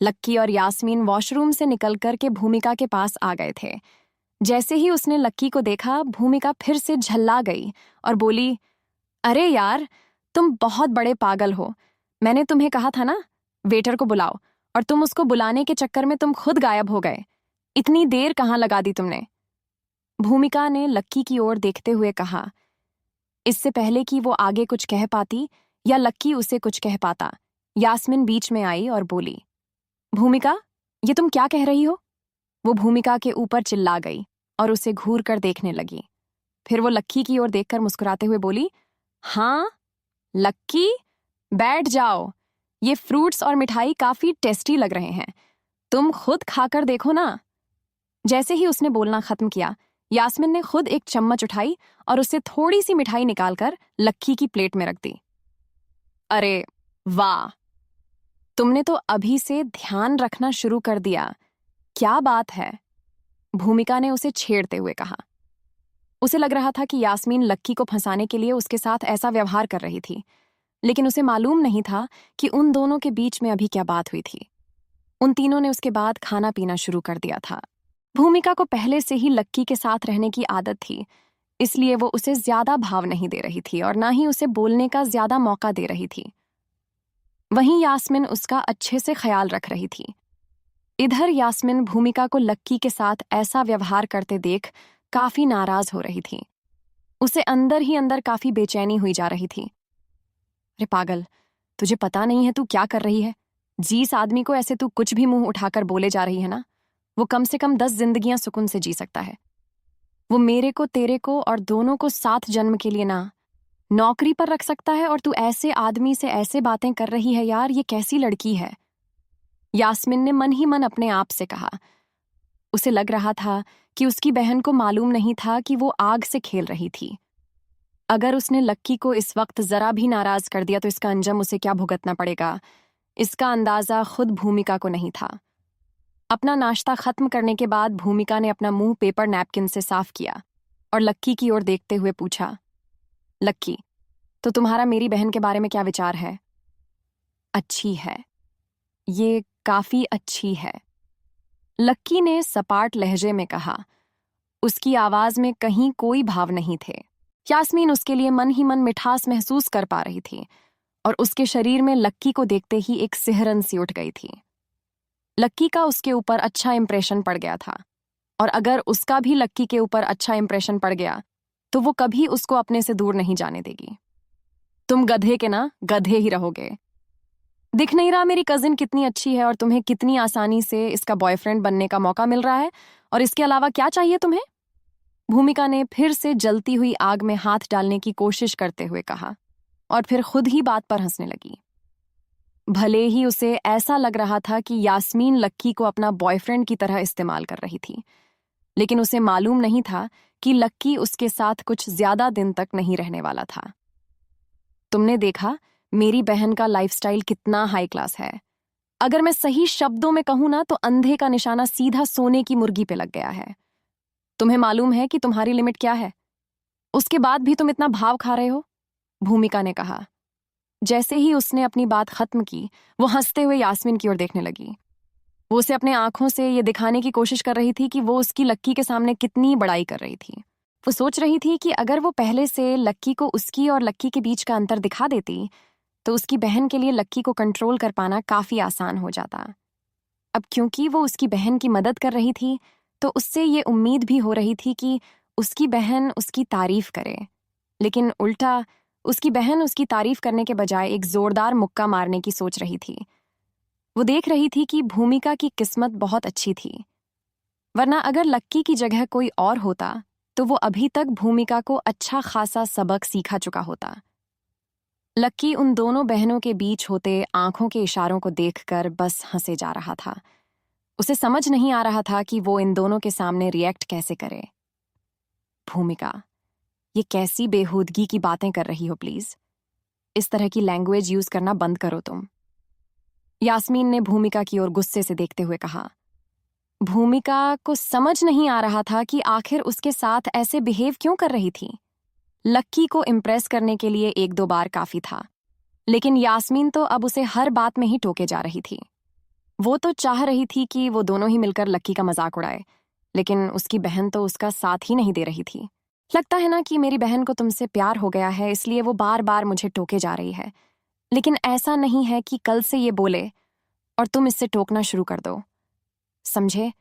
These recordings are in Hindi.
लक्की और यास्मीन वॉशरूम से निकल कर के भूमिका के पास आ गए थे। जैसे ही उसने लक्की को देखा, भूमिका फिर से झल्ला गई और बोली, अरे यार, तुम बहुत बड़े पागल हो। मैंने तुम्हें कहा था ना, वेटर को बुलाओ, और तुम उसको बुलाने के चक्कर में तुम खुद गायब हो गए। इतनी देर कहाँ लगा दी तुमने? भूमिका ने लक्की की ओर देखते हुए कहा। इससे पहले कि वो आगे कुछ कह पाती या लक्की उसे कुछ कह पाता, यास्मीन बीच में आई और बोली, भूमिका, ये तुम क्या कह रही हो? वो भूमिका के ऊपर चिल्ला गई और उसे घूर कर देखने लगी। फिर वो लक्की की ओर देखकर मुस्कुराते हुए बोली, हाँ लक्की, बैठ जाओ। ये फ्रूट्स और मिठाई काफी टेस्टी लग रहे हैं, तुम खुद खाकर देखो ना। जैसे ही उसने बोलना खत्म किया, यास्मीन ने खुद एक चम्मच उठाई और उससे थोड़ी सी मिठाई निकालकर लक्की की प्लेट में रख दी। अरे वाह, तुमने तो अभी से ध्यान रखना शुरू कर दिया, क्या बात है? भूमिका ने उसे छेड़ते हुए कहा। उसे लग रहा था कि यास्मीन लक्की को फंसाने के लिए उसके साथ ऐसा व्यवहार कर रही थी, लेकिन उसे मालूम नहीं था कि उन दोनों के बीच में अभी क्या बात हुई थी। उन तीनों ने उसके बाद खाना पीना शुरू कर दिया था। भूमिका को पहले से ही लक्की के साथ रहने की आदत थी, इसलिए वो उसे ज्यादा भाव नहीं दे रही थी और ना ही उसे बोलने का ज्यादा मौका दे रही थी। वहीं यास्मीन उसका अच्छे से ख्याल रख रही थी। इधर यास्मीन भूमिका को लक्की के साथ ऐसा व्यवहार करते देख काफी नाराज हो रही थी। उसे अंदर ही अंदर काफी बेचैनी हुई जा रही थी। अरे पागल, तुझे पता नहीं है तू क्या कर रही है? जिस आदमी को ऐसे तू कुछ भी मुंह उठाकर बोले जा रही है ना, वो कम से कम 10 जिंदगियां सुकून से जी सकता है। वो मेरे को, तेरे को और दोनों को 7 जन्म के लिए ना नौकरी पर रख सकता है, और तू ऐसे आदमी से ऐसे बातें कर रही है। यार, ये कैसी लड़की है? यास्मीन ने मन ही मन अपने आप से कहा। उसे लग रहा था कि उसकी बहन को मालूम नहीं था कि वो आग से खेल रही थी। अगर उसने लक्की को इस वक्त जरा भी नाराज कर दिया तो इसका अंजाम उसे क्या भुगतना पड़ेगा, इसका अंदाजा खुद भूमिका को नहीं था। अपना नाश्ता खत्म करने के बाद भूमिका ने अपना मुंह पेपर नैपकिन से साफ किया और लक्की की ओर देखते हुए पूछा, लक्की, तो तुम्हारा मेरी बहन के बारे में क्या विचार है? अच्छी है, ये काफी अच्छी है, लक्की ने सपाट लहजे में कहा। उसकी आवाज में कहीं कोई भाव नहीं थे। यास्मीन उसके लिए मन ही मन मिठास महसूस कर पा रही थी और उसके शरीर में लक्की को देखते ही एक सिहरन सी उठ गई थी। लक्की का उसके ऊपर अच्छा इंप्रेशन पड़ गया था, और अगर उसका भी लक्की के ऊपर अच्छा इंप्रेशन पड़ गया तो वो कभी उसको अपने से दूर नहीं जाने देगी। तुम गधे के ना गधे ही रहोगे। दिख नहीं रहा मेरी कजिन कितनी अच्छी है और तुम्हें कितनी आसानी से इसका बॉयफ्रेंड बनने का मौका मिल रहा है, और इसके अलावा क्या चाहिए तुम्हें? भूमिका ने फिर से जलती हुई आग में हाथ डालने की कोशिश करते हुए कहा और फिर खुद ही बात पर हंसने लगी। भले ही उसे ऐसा लग रहा था कि यास्मीन लक्की को अपना बॉयफ्रेंड की तरह इस्तेमाल कर रही थी, लेकिन उसे मालूम नहीं था कि लक्की उसके साथ कुछ ज्यादा दिन तक नहीं रहने वाला था। तुमने देखा मेरी बहन का लाइफस्टाइल कितना हाई क्लास है। अगर मैं सही शब्दों में कहूं ना तो अंधे का निशाना सीधा सोने की मुर्गी पे लग गया है। तुम्हें मालूम है कि तुम्हारी लिमिट क्या है? उसके बाद भी तुम इतना भाव खा रहे हो, भूमिका ने कहा। जैसे ही उसने अपनी बात खत्म की, वो हंसते हुए यास्मीन की ओर देखने लगी। वो उसे अपने आंखों से ये दिखाने की कोशिश कर रही थी कि वो उसकी लक्की के सामने कितनी बड़ाई कर रही थी। वो सोच रही थी कि अगर वो पहले से लक्की को उसकी और लक्की के बीच का अंतर दिखा देती तो उसकी बहन के लिए लक्की को कंट्रोल कर पाना काफी आसान हो जाता। अब क्योंकि वो उसकी बहन की मदद कर रही थी, तो उससे ये उम्मीद भी हो रही थी कि उसकी बहन उसकी तारीफ करे, लेकिन उल्टा उसकी बहन उसकी तारीफ करने के बजाय एक जोरदार मुक्का मारने की सोच रही थी। वो देख रही थी कि भूमिका की किस्मत बहुत अच्छी थी, वरना अगर लक्की की जगह कोई और होता तो वो अभी तक भूमिका को अच्छा खासा सबक सिखा चुका होता। लक्की उन दोनों बहनों के बीच होते आंखों के इशारों को देखकर बस हंसे जा रहा था। उसे समझ नहीं आ रहा था कि वो इन दोनों के सामने रिएक्ट कैसे करे। भूमिका, ये कैसी बेहूदगी की बातें कर रही हो? प्लीज इस तरह की लैंग्वेज यूज करना बंद करो तुम, यास्मीन ने भूमिका की ओर गुस्से से देखते हुए कहा। भूमिका को समझ नहीं आ रहा था कि आखिर उसके साथ ऐसे बिहेव क्यों कर रही थी। लक्की को इम्प्रेस करने के लिए 1-2 बार काफी था, लेकिन यास्मीन तो अब उसे हर बात में ही टोके जा रही थी। वो तो चाह रही थी कि वो दोनों ही मिलकर लक्की का मजाक उड़ाए, लेकिन उसकी बहन तो उसका साथ ही नहीं दे रही थी। लगता है ना कि मेरी बहन को तुमसे प्यार हो गया है, इसलिए वो बार बार मुझे टोके जा रही है। लेकिन ऐसा नहीं है कि कल से ये बोले और तुम इससे टोकना शुरू कर दो। समझे?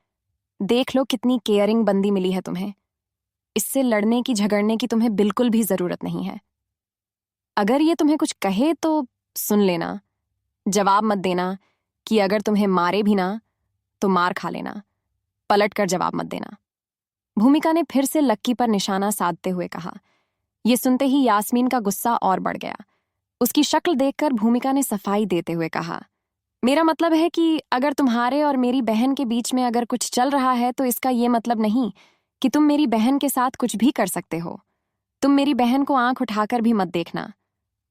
देख लो कितनी केयरिंग बंदी मिली है तुम्हें। इससे लड़ने की झगड़ने की तुम्हें बिल्कुल भी जरूरत नहीं है। अगर ये तुम्हें कुछ कहे तो सुन लेना, जवाब मत देना कि अगर तुम्हें मारे भी ना तो मार खा लेना। पलट कर जवाब मत देना। भूमिका ने फिर से लक्की पर निशाना साधते हुए कहा। ये सुनते ही यास्मीन का गुस्सा और बढ़ गया। उसकी शक्ल देखकर भूमिका ने सफाई देते हुए कहा, मेरा मतलब है कि अगर तुम्हारे और मेरी बहन के बीच में अगर कुछ चल रहा है तो इसका ये मतलब नहीं कि तुम मेरी बहन के साथ कुछ भी कर सकते हो। तुम मेरी बहन को आंख उठाकर भी मत देखना।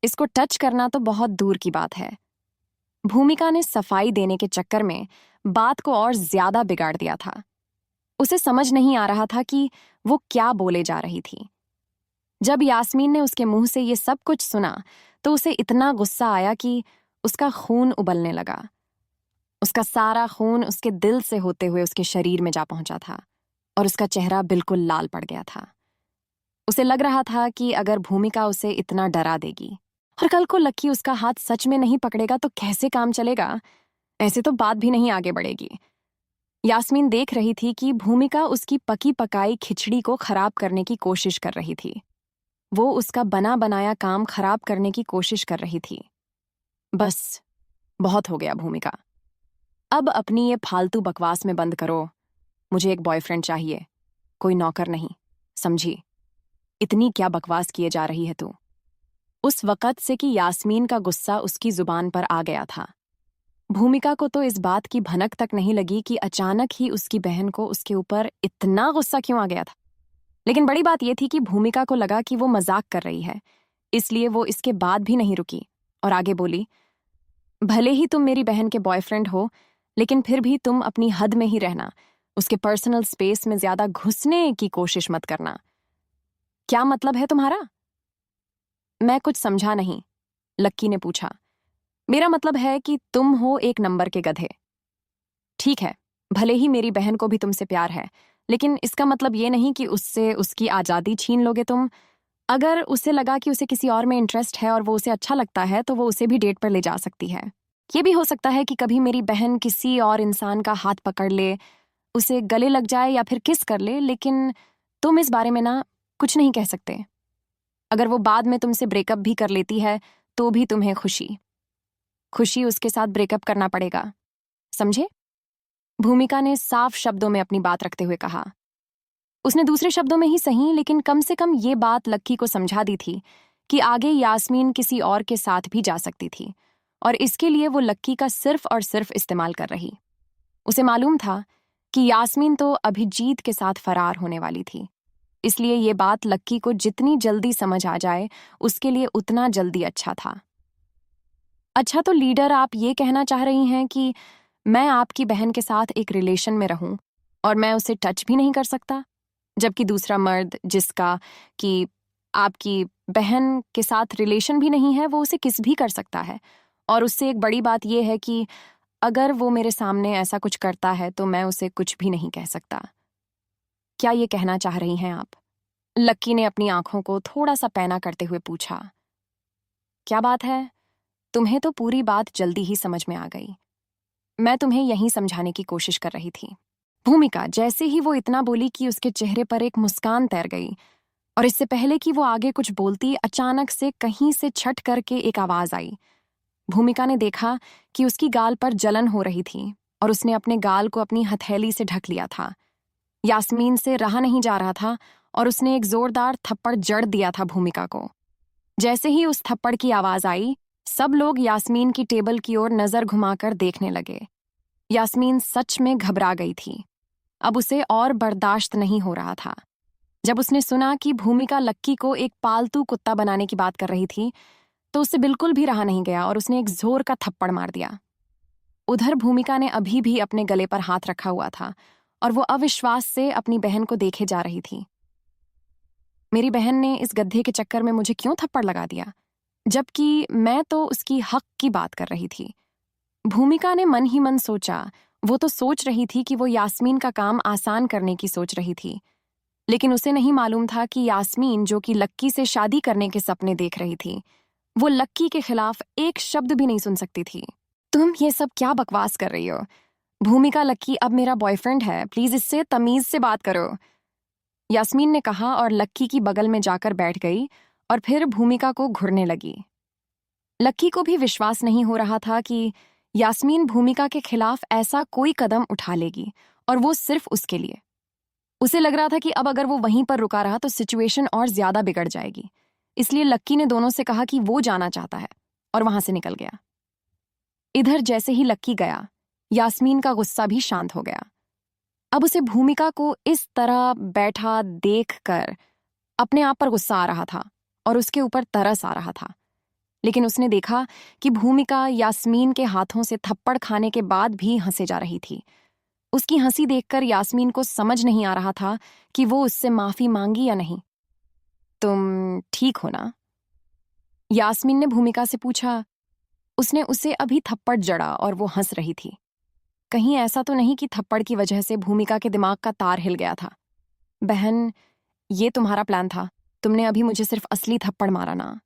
इसको टच करना तो बहुत दूर की बात है। भूमिका ने सफाई देने के चक्कर में बात को और ज्यादा बिगाड़ दिया था। उसे समझ नहीं आ रहा था कि वो क्या बोले जा रही थी। जब यास्मीन ने उसके मुंह से ये सब कुछ सुना तो उसे इतना गुस्सा आया कि उसका खून उबलने लगा। उसका सारा खून उसके दिल से होते हुए उसके शरीर में जा पहुंचा था और उसका चेहरा बिल्कुल लाल पड़ गया था। उसे लग रहा था कि अगर भूमिका उसे इतना डरा देगी और कल को लक्की उसका हाथ सच में नहीं पकड़ेगा तो कैसे काम चलेगा। ऐसे तो बात भी नहीं आगे बढ़ेगी। यास्मीन देख रही थी कि भूमिका उसकी पकी पकाई खिचड़ी को खराब करने की कोशिश कर रही थी। वो उसका बना बनाया काम खराब करने की कोशिश कर रही थी। बस, बहुत हो गया भूमिका। अब अपनी ये फालतू बकवास में बंद करो। मुझे एक बॉयफ्रेंड चाहिए, कोई नौकर नहीं, समझी? इतनी क्या बकवास किए जा रही है तू? उस वक़्त से कि यास्मीन का गुस्सा उसकी जुबान पर आ गया था। भूमिका को तो इस बात की भनक तक नहीं लगी कि अचानक ही उसकी बहन को उसके ऊपर इतना गुस्सा क्यों आ गया था। लेकिन बड़ी बात यह थी कि भूमिका को लगा कि वो मजाक कर रही है, इसलिए वो इसके बाद भी नहीं रुकी और आगे बोली, भले ही तुम मेरी बहन के बॉयफ्रेंड हो, लेकिन फिर भी तुम अपनी हद में ही रहना। उसके पर्सनल स्पेस में ज्यादा घुसने की कोशिश मत करना। क्या मतलब है तुम्हारा? मैं कुछ समझा नहीं, लक्की ने पूछा। मेरा मतलब है कि तुम हो एक नंबर के गधे। ठीक है, भले ही मेरी बहन को भी तुमसे प्यार है, लेकिन इसका मतलब ये नहीं कि उससे उसकी आजादी छीन लोगे तुम। अगर उसे लगा कि उसे किसी और में इंटरेस्ट है और वो उसे अच्छा लगता है तो वो उसे भी डेट पर ले जा सकती है। ये भी हो सकता है कि कभी मेरी बहन किसी और इंसान का हाथ पकड़ ले, उसे गले लग जाए या फिर किस कर ले, लेकिन तुम इस बारे में ना कुछ नहीं कह सकते। अगर वो बाद में तुमसे ब्रेकअप भी कर लेती है तो भी तुम्हें खुशी उसके साथ ब्रेकअप करना पड़ेगा, समझे? भूमिका ने साफ शब्दों में अपनी बात रखते हुए कहा। उसने दूसरे शब्दों में ही सही, लेकिन कम से कम ये बात लक्की को समझा दी थी कि आगे यास्मीन किसी और के साथ भी जा सकती थी और इसके लिए वो लक्की का सिर्फ और सिर्फ इस्तेमाल कर रही। उसे मालूम था कि यास्मीन तो अभिजीत के साथ फरार होने वाली थी, इसलिए ये बात लक्की को जितनी जल्दी समझ आ जाए उसके लिए उतना जल्दी अच्छा था। अच्छा, तो लीडर, आप ये कहना चाह रही हैं कि मैं आपकी बहन के साथ एक रिलेशन में रहूं और मैं उसे टच भी नहीं कर सकता, जबकि दूसरा मर्द जिसका कि आपकी बहन के साथ रिलेशन भी नहीं है वो उसे किस भी कर सकता है। और उससे एक बड़ी बात यह है कि अगर वो मेरे सामने ऐसा कुछ करता है तो मैं उसे कुछ भी नहीं कह सकता। क्या ये कहना चाह रही हैं आप? लक्की ने अपनी आंखों को थोड़ा सा पैना करते हुए पूछा। क्या बात है? तुम्हें तो पूरी बात जल्दी ही समझ में आ गई। मैं तुम्हें यहीं समझाने की कोशिश कर रही थी। भूमिका जैसे ही वो इतना बोली कि उसके चेहरे पर एक मुस्कान तैर गई और इससे पहले कि वो आगे कुछ बोलती अचानक से कहीं से छट करके एक आवाज आई। भूमिका ने देखा कि उसकी गाल पर जलन हो रही थी और उसने अपने गाल को अपनी हथेली से ढक लिया था। यास्मीन से रहा नहीं जा रहा था और उसने एक जोरदार थप्पड़ जड़ दिया था भूमिका को। जैसे ही उस थप्पड़ की आवाज आई, सब लोग यास्मीन की टेबल की ओर नजर घुमाकर देखने लगे। यास्मीन सच में घबरा गई थी। अब उसे और बर्दाश्त नहीं हो रहा था। जब उसने सुना कि भूमिका लक्की को एक पालतू कुत्ता बनाने की बात कर रही थी तो उससे बिल्कुल भी रहा नहीं गया और उसने एक जोर का थप्पड़ मार दिया। उधर भूमिका ने अभी भी अपने गले पर हाथ रखा हुआ था और वो अविश्वास से अपनी बहन को देखे जा रही थी। मेरी बहन ने इस गड्ढे के चक्कर में मुझे क्यों थप्पड़ लगा दिया, जबकि मैं तो उसकी हक की बात कर रही थी। भूमिका ने मन ही मन सोचा, वो तो सोच रही थी कि वो यास्मीन का काम आसान करने की सोच रही थी, लेकिन उसे नहीं मालूम था कि यास्मीन, जो कि लक्की से शादी करने के सपने देख रही थी, वो लक्की के खिलाफ एक शब्द भी नहीं सुन सकती थी। तुम ये सब क्या बकवास कर रही हो? भूमिका, लक्की अब मेरा बॉयफ्रेंड है, प्लीज इससे तमीज से बात करो, यास्मीन ने कहा और लक्की की बगल में जाकर बैठ गई और फिर भूमिका को घूरने लगी। लक्की को भी विश्वास नहीं हो रहा था कि यास्मीन भूमिका के खिलाफ ऐसा कोई कदम उठा लेगी, और वो सिर्फ उसके लिए। उसे लग रहा था कि अब अगर वो वहीं पर रुका रहा तो सिचुएशन और ज्यादा बिगड़ जाएगी। इसलिए लक्की ने दोनों से कहा कि वो जाना चाहता है, और वहां से निकल गया। इधर जैसे ही लक्की गया, यास्मीन का गुस्सा भी शांत हो गया। अब उसे भूमिका को इस तरह बैठा देखकर अपने आप पर गुस्सा आ रहा था और उसके ऊपर तरस आ रहा था। लेकिन उसने देखा कि भूमिका यास्मीन के हाथों से थप्पड़ खाने के बाद भी हंसे जा रही थी। उसकी हंसी देखकर यास्मीन को समझ नहीं आ रहा था कि वो उससे माफी मांगी या नहीं। तुम ठीक हो ना? यास्मीन ने भूमिका से पूछा। उसने उसे अभी थप्पड़ जड़ा और वो हंस रही थी। कहीं ऐसा तो नहीं कि थप्पड़ की वजह से भूमिका के दिमाग का तार हिल गया था? बहन, ये तुम्हारा प्लान था। तुमने अभी मुझे सिर्फ असली थप्पड़ मारा ना,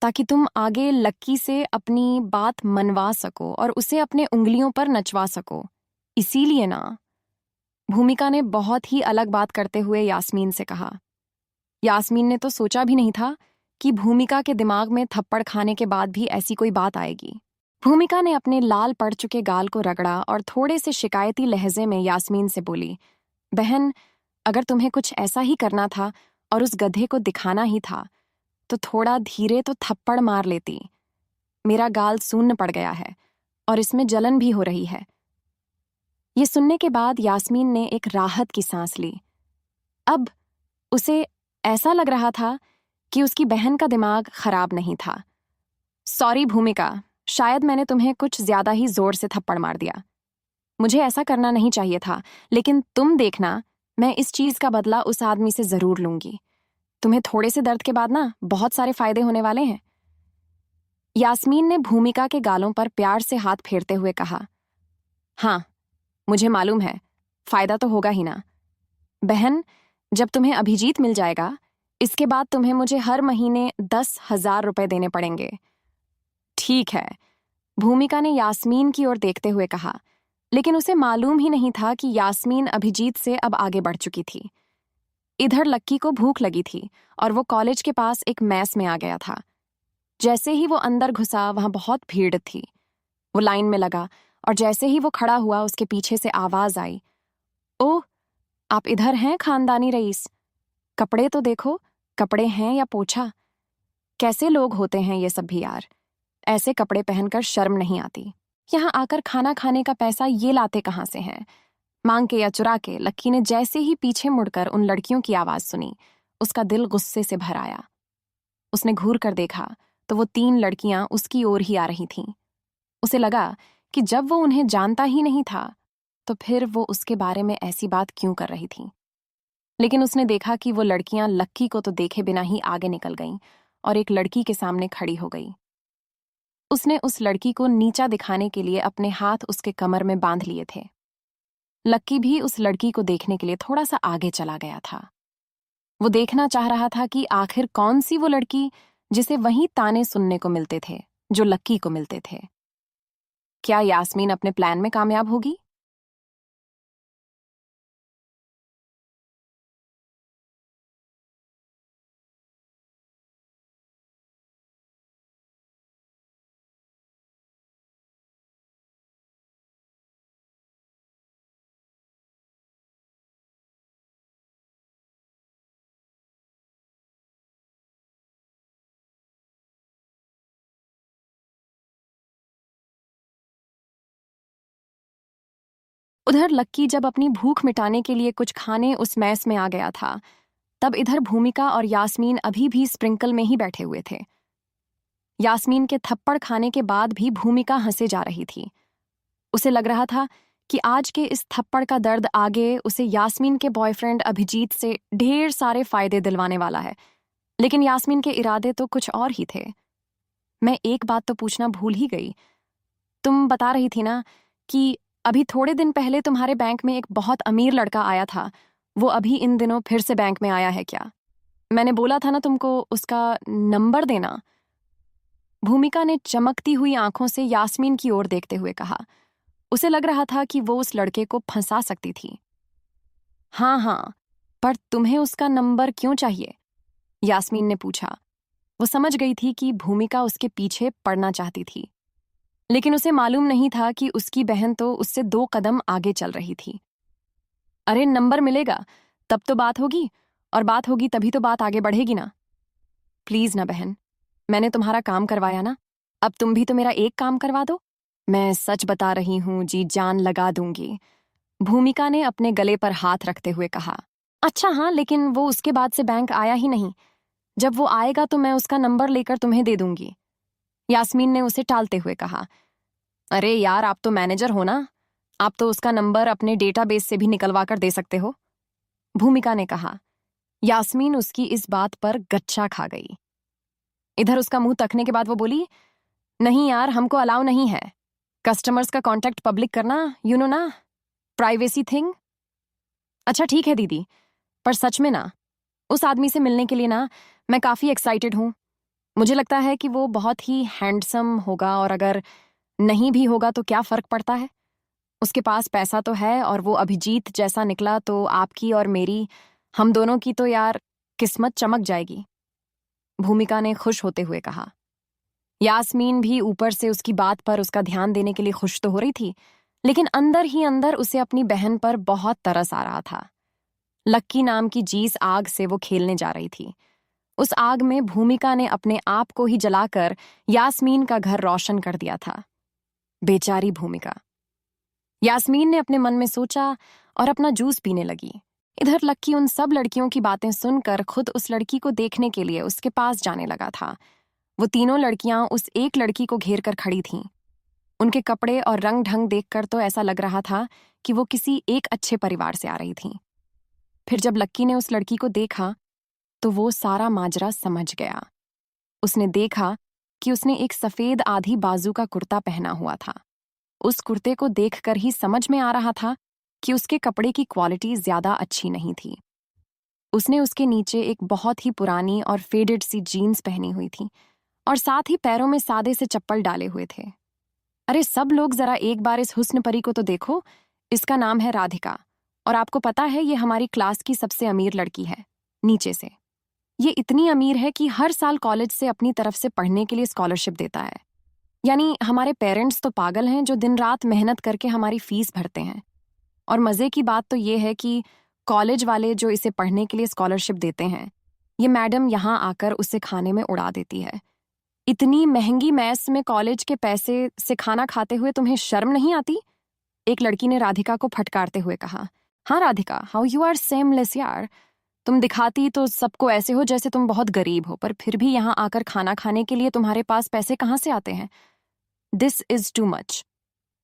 ताकि तुम आगे लक्की से अपनी बात मनवा सको और उसे अपने उंगलियों पर नचवा सको, इसीलिए ना? भूमिका ने बहुत ही अलग बात करते हुए यास्मीन से कहा। यास्मीन ने तो सोचा भी नहीं था कि भूमिका के दिमाग में थप्पड़ खाने के बाद भी ऐसी कोई बात आएगी। भूमिका ने अपने लाल पड़ चुके गाल को रगड़ा और थोड़े से शिकायती लहजे में यास्मीन से बोली, बहन, अगर तुम्हें कुछ ऐसा ही करना था और उस गधे को दिखाना ही था, तो थोड़ा धीरे तो थप्पड़ मार लेती। मेरा गाल सून्न पड़ गया है और इसमें जलन भी हो रही है। ये सुनने के बाद यास्मीन ने एक राहत की सांस ली। अब उसे ऐसा लग रहा था कि उसकी बहन का दिमाग खराब नहीं था। सॉरी भूमिका, शायद मैंने तुम्हें कुछ ज्यादा ही जोर से थप्पड़ मार दिया। मुझे ऐसा करना नहीं चाहिए था, लेकिन तुम देखना, मैं इस चीज का बदला उस आदमी से जरूर लूंगी। तुम्हें थोड़े से दर्द के बाद ना बहुत सारे फायदे होने वाले हैं। यास्मीन ने भूमिका के गालों पर प्यार से हाथ फेरते हुए कहा, हाँ, मुझे मालूम है, फायदा तो होगा ही ना। बहन, जब तुम्हें अभिजीत मिल जाएगा, इसके बाद तुम्हें मुझे हर महीने 10,000 रुपए देने पड़ेंगे। ठीक है, भूमिका ने यास्मीन की ओर देखते हुए कहा, लेकिन उसे मालूम ही नहीं था कि यास्मीन अभिजीत से अब आगे बढ़ चुकी थी। इधर लक्की को भूख लगी थी और वो कॉलेज के पास एक मैस में आ गया था। जैसे ही वो अंदर घुसा, वहां बहुत भीड़ थी। वो लाइन में लगा और जैसे ही वो खड़ा हुआ, उसके पीछे से आवाज आई, ओह, आप इधर हैं खानदानी रईस? कपड़े तो देखो, कपड़े हैं या पोछा? कैसे लोग होते हैं ये सब भी यार, ऐसे कपड़े पहनकर शर्म नहीं आती। यहाँ आकर खाना खाने का पैसा ये लाते कहाँ से हैं? मांग के या चुरा के? लक्की ने जैसे ही पीछे मुड़कर उन लड़कियों की आवाज सुनी, उसका दिल गुस्से से भर आया। उसने घूर कर देखा तो वो 3 लड़कियां उसकी ओर ही आ रही थीं। उसे लगा कि जब वो उन्हें जानता ही नहीं था, तो फिर वो उसके बारे में ऐसी बात क्यों कर रही थी। लेकिन उसने देखा कि वो लड़कियां लक्की को तो देखे बिना ही आगे निकल गईं और एक लड़की के सामने खड़ी हो गई। उसने उस लड़की को नीचा दिखाने के लिए अपने हाथ उसके कमर में बांध लिए थे। लक्की भी उस लड़की को देखने के लिए थोड़ा सा आगे चला गया था। वो देखना चाह रहा था कि आखिर कौन सी वो लड़की जिसे वहीं ताने सुनने को मिलते थे जो लक्की को मिलते थे। क्या यास्मीन अपने प्लान में कामयाब होगी? उधर लक्की जब अपनी भूख मिटाने के लिए कुछ खाने उस मैस में आ गया था, तब इधर भूमिका और यास्मीन अभी भी स्प्रिंकल में ही बैठे हुए थे। यास्मीन के थप्पड़ खाने के बाद भी भूमिका हंसे जा रही थी। उसे लग रहा था कि आज के इस थप्पड़ का दर्द आगे उसे यास्मीन के बॉयफ्रेंड अभिजीत से ढेर सारे फायदे दिलवाने वाला है। लेकिन यास्मीन के इरादे तो कुछ और ही थे। मैं एक बात तो पूछना भूल ही गई, तुम बता रही थी ना कि अभी थोड़े दिन पहले तुम्हारे बैंक में एक बहुत अमीर लड़का आया था, वो अभी इन दिनों फिर से बैंक में आया है क्या? मैंने बोला था ना तुमको उसका नंबर देना। भूमिका ने चमकती हुई आंखों से यास्मीन की ओर देखते हुए कहा। उसे लग रहा था कि वो उस लड़के को फंसा सकती थी। हाँ हाँ, पर तुम्हें उसका नंबर क्यों चाहिए? यास्मीन ने पूछा। वो समझ गई थी कि भूमिका उसके पीछे पड़ना चाहती थी, लेकिन उसे मालूम नहीं था कि उसकी बहन तो उससे 2 कदम आगे चल रही थी। अरे नंबर मिलेगा तब तो बात होगी, और बात होगी तभी तो बात आगे बढ़ेगी ना। प्लीज ना बहन, मैंने तुम्हारा काम करवाया ना, अब तुम भी तो मेरा एक काम करवा दो। मैं सच बता रही हूं, जी जान लगा दूंगी। भूमिका ने अपने गले पर हाथ रखते हुए कहा। अच्छा हाँ, लेकिन वो उसके बाद से बैंक आया ही नहीं। जब वो आएगा तो मैं उसका नंबर लेकर तुम्हें दे दूंगी। यास्मीन ने उसे टालते हुए कहा। अरे यार, आप तो मैनेजर हो ना, आप तो उसका नंबर अपने डेटाबेस से भी निकलवा कर दे सकते हो, भूमिका ने कहा। यास्मीन उसकी इस बात पर गच्चा खा गई। इधर उसका मुंह तकने के बाद वो बोली, नहीं यार, हमको अलाउ नहीं है कस्टमर्स का कांटेक्ट पब्लिक करना, यू नो ना, प्राइवेसी थिंग। अच्छा ठीक है दीदी, पर सच में ना, उस आदमी से मिलने के लिए ना मैं काफी एक्साइटेड हूं। मुझे लगता है कि वो बहुत ही हैंडसम होगा, और अगर नहीं भी होगा तो क्या फर्क पड़ता है। उसके पास पैसा तो है, और वो अभिजीत जैसा निकला तो आपकी और मेरी, हम दोनों की तो यार किस्मत चमक जाएगी, भूमिका ने खुश होते हुए कहा। यास्मीन भी ऊपर से उसकी बात पर उसका ध्यान देने के लिए खुश तो हो रही थी, लेकिन अंदर ही अंदर उसे अपनी बहन पर बहुत तरस आ रहा था। लक्की नाम की जीस आग से वो खेलने जा रही थी। उस आग में भूमिका ने अपने आप को ही जलाकर यास्मीन का घर रोशन कर दिया था। बेचारी भूमिका, यास्मीन ने अपने मन में सोचा और अपना जूस पीने लगी। इधर लक्की उन सब लड़कियों की बातें सुनकर खुद उस लड़की को देखने के लिए उसके पास जाने लगा था। वो तीनों लड़कियां उस एक लड़की को घेर कर खड़ी थीं। उनके कपड़े और रंग ढंग देखकर तो ऐसा लग रहा था कि वो किसी एक अच्छे परिवार से आ रही थीं। फिर जब लक्की ने उस लड़की को देखा तो वो सारा माजरा समझ गया। उसने देखा कि उसने एक सफेद आधी बाजू का कुर्ता पहना हुआ था। उस कुर्ते को देखकर ही समझ में आ रहा था कि उसके कपड़े की क्वालिटी ज्यादा अच्छी नहीं थी। उसने उसके नीचे एक बहुत ही पुरानी और फेडेड सी जीन्स पहनी हुई थी, और साथ ही पैरों में सादे से चप्पल डाले हुए थे। अरे सब लोग जरा एक बार इस हुस्न परी को तो देखो, इसका नाम है राधिका, और आपको पता है ये हमारी क्लास की सबसे अमीर लड़की है। नीचे से ये इतनी अमीर है कि हर साल कॉलेज से अपनी तरफ से पढ़ने के लिए स्कॉलरशिप देता है। यानी हमारे पेरेंट्स तो पागल हैं जो दिन रात मेहनत करके हमारी फीस भरते हैं। और मजे की बात तो ये है कि कॉलेज वाले जो इसे पढ़ने के लिए स्कॉलरशिप देते हैं, ये मैडम यहाँ आकर उसे खाने में उड़ा देती है। इतनी महंगी मैस में कॉलेज के पैसे से खाना खाते हुए तुम्हें शर्म नहीं आती? एक लड़की ने राधिका को फटकारते हुए कहा। हाँ Radhika, how you are seamless यार। तुम दिखाती तो सबको ऐसे हो जैसे तुम बहुत गरीब हो, पर फिर भी यहाँ आकर खाना खाने के लिए तुम्हारे पास पैसे कहाँ से आते हैं? This is too much.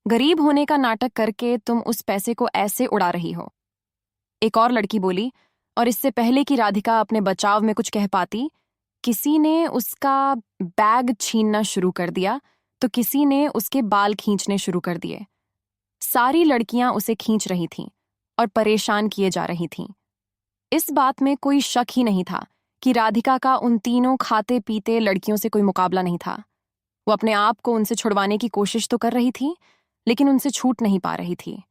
गरीब होने का नाटक करके तुम उस पैसे को ऐसे उड़ा रही हो, एक और लड़की बोली। और इससे पहले कि राधिका अपने बचाव में कुछ कह पाती, किसी ने उसका बैग छीनना शुरू कर दिया, तो किसी ने उसके बाल खींचने शुरू कर दिए। सारी लड़कियां उसे खींच रही थीं और परेशान किए जा रही थीं। इस बात में कोई शक ही नहीं था कि राधिका का उन तीनों खाते पीते लड़कियों से कोई मुकाबला नहीं था। वो अपने आप को उनसे छुड़वाने की कोशिश तो कर रही थी, लेकिन उनसे छूट नहीं पा रही थी।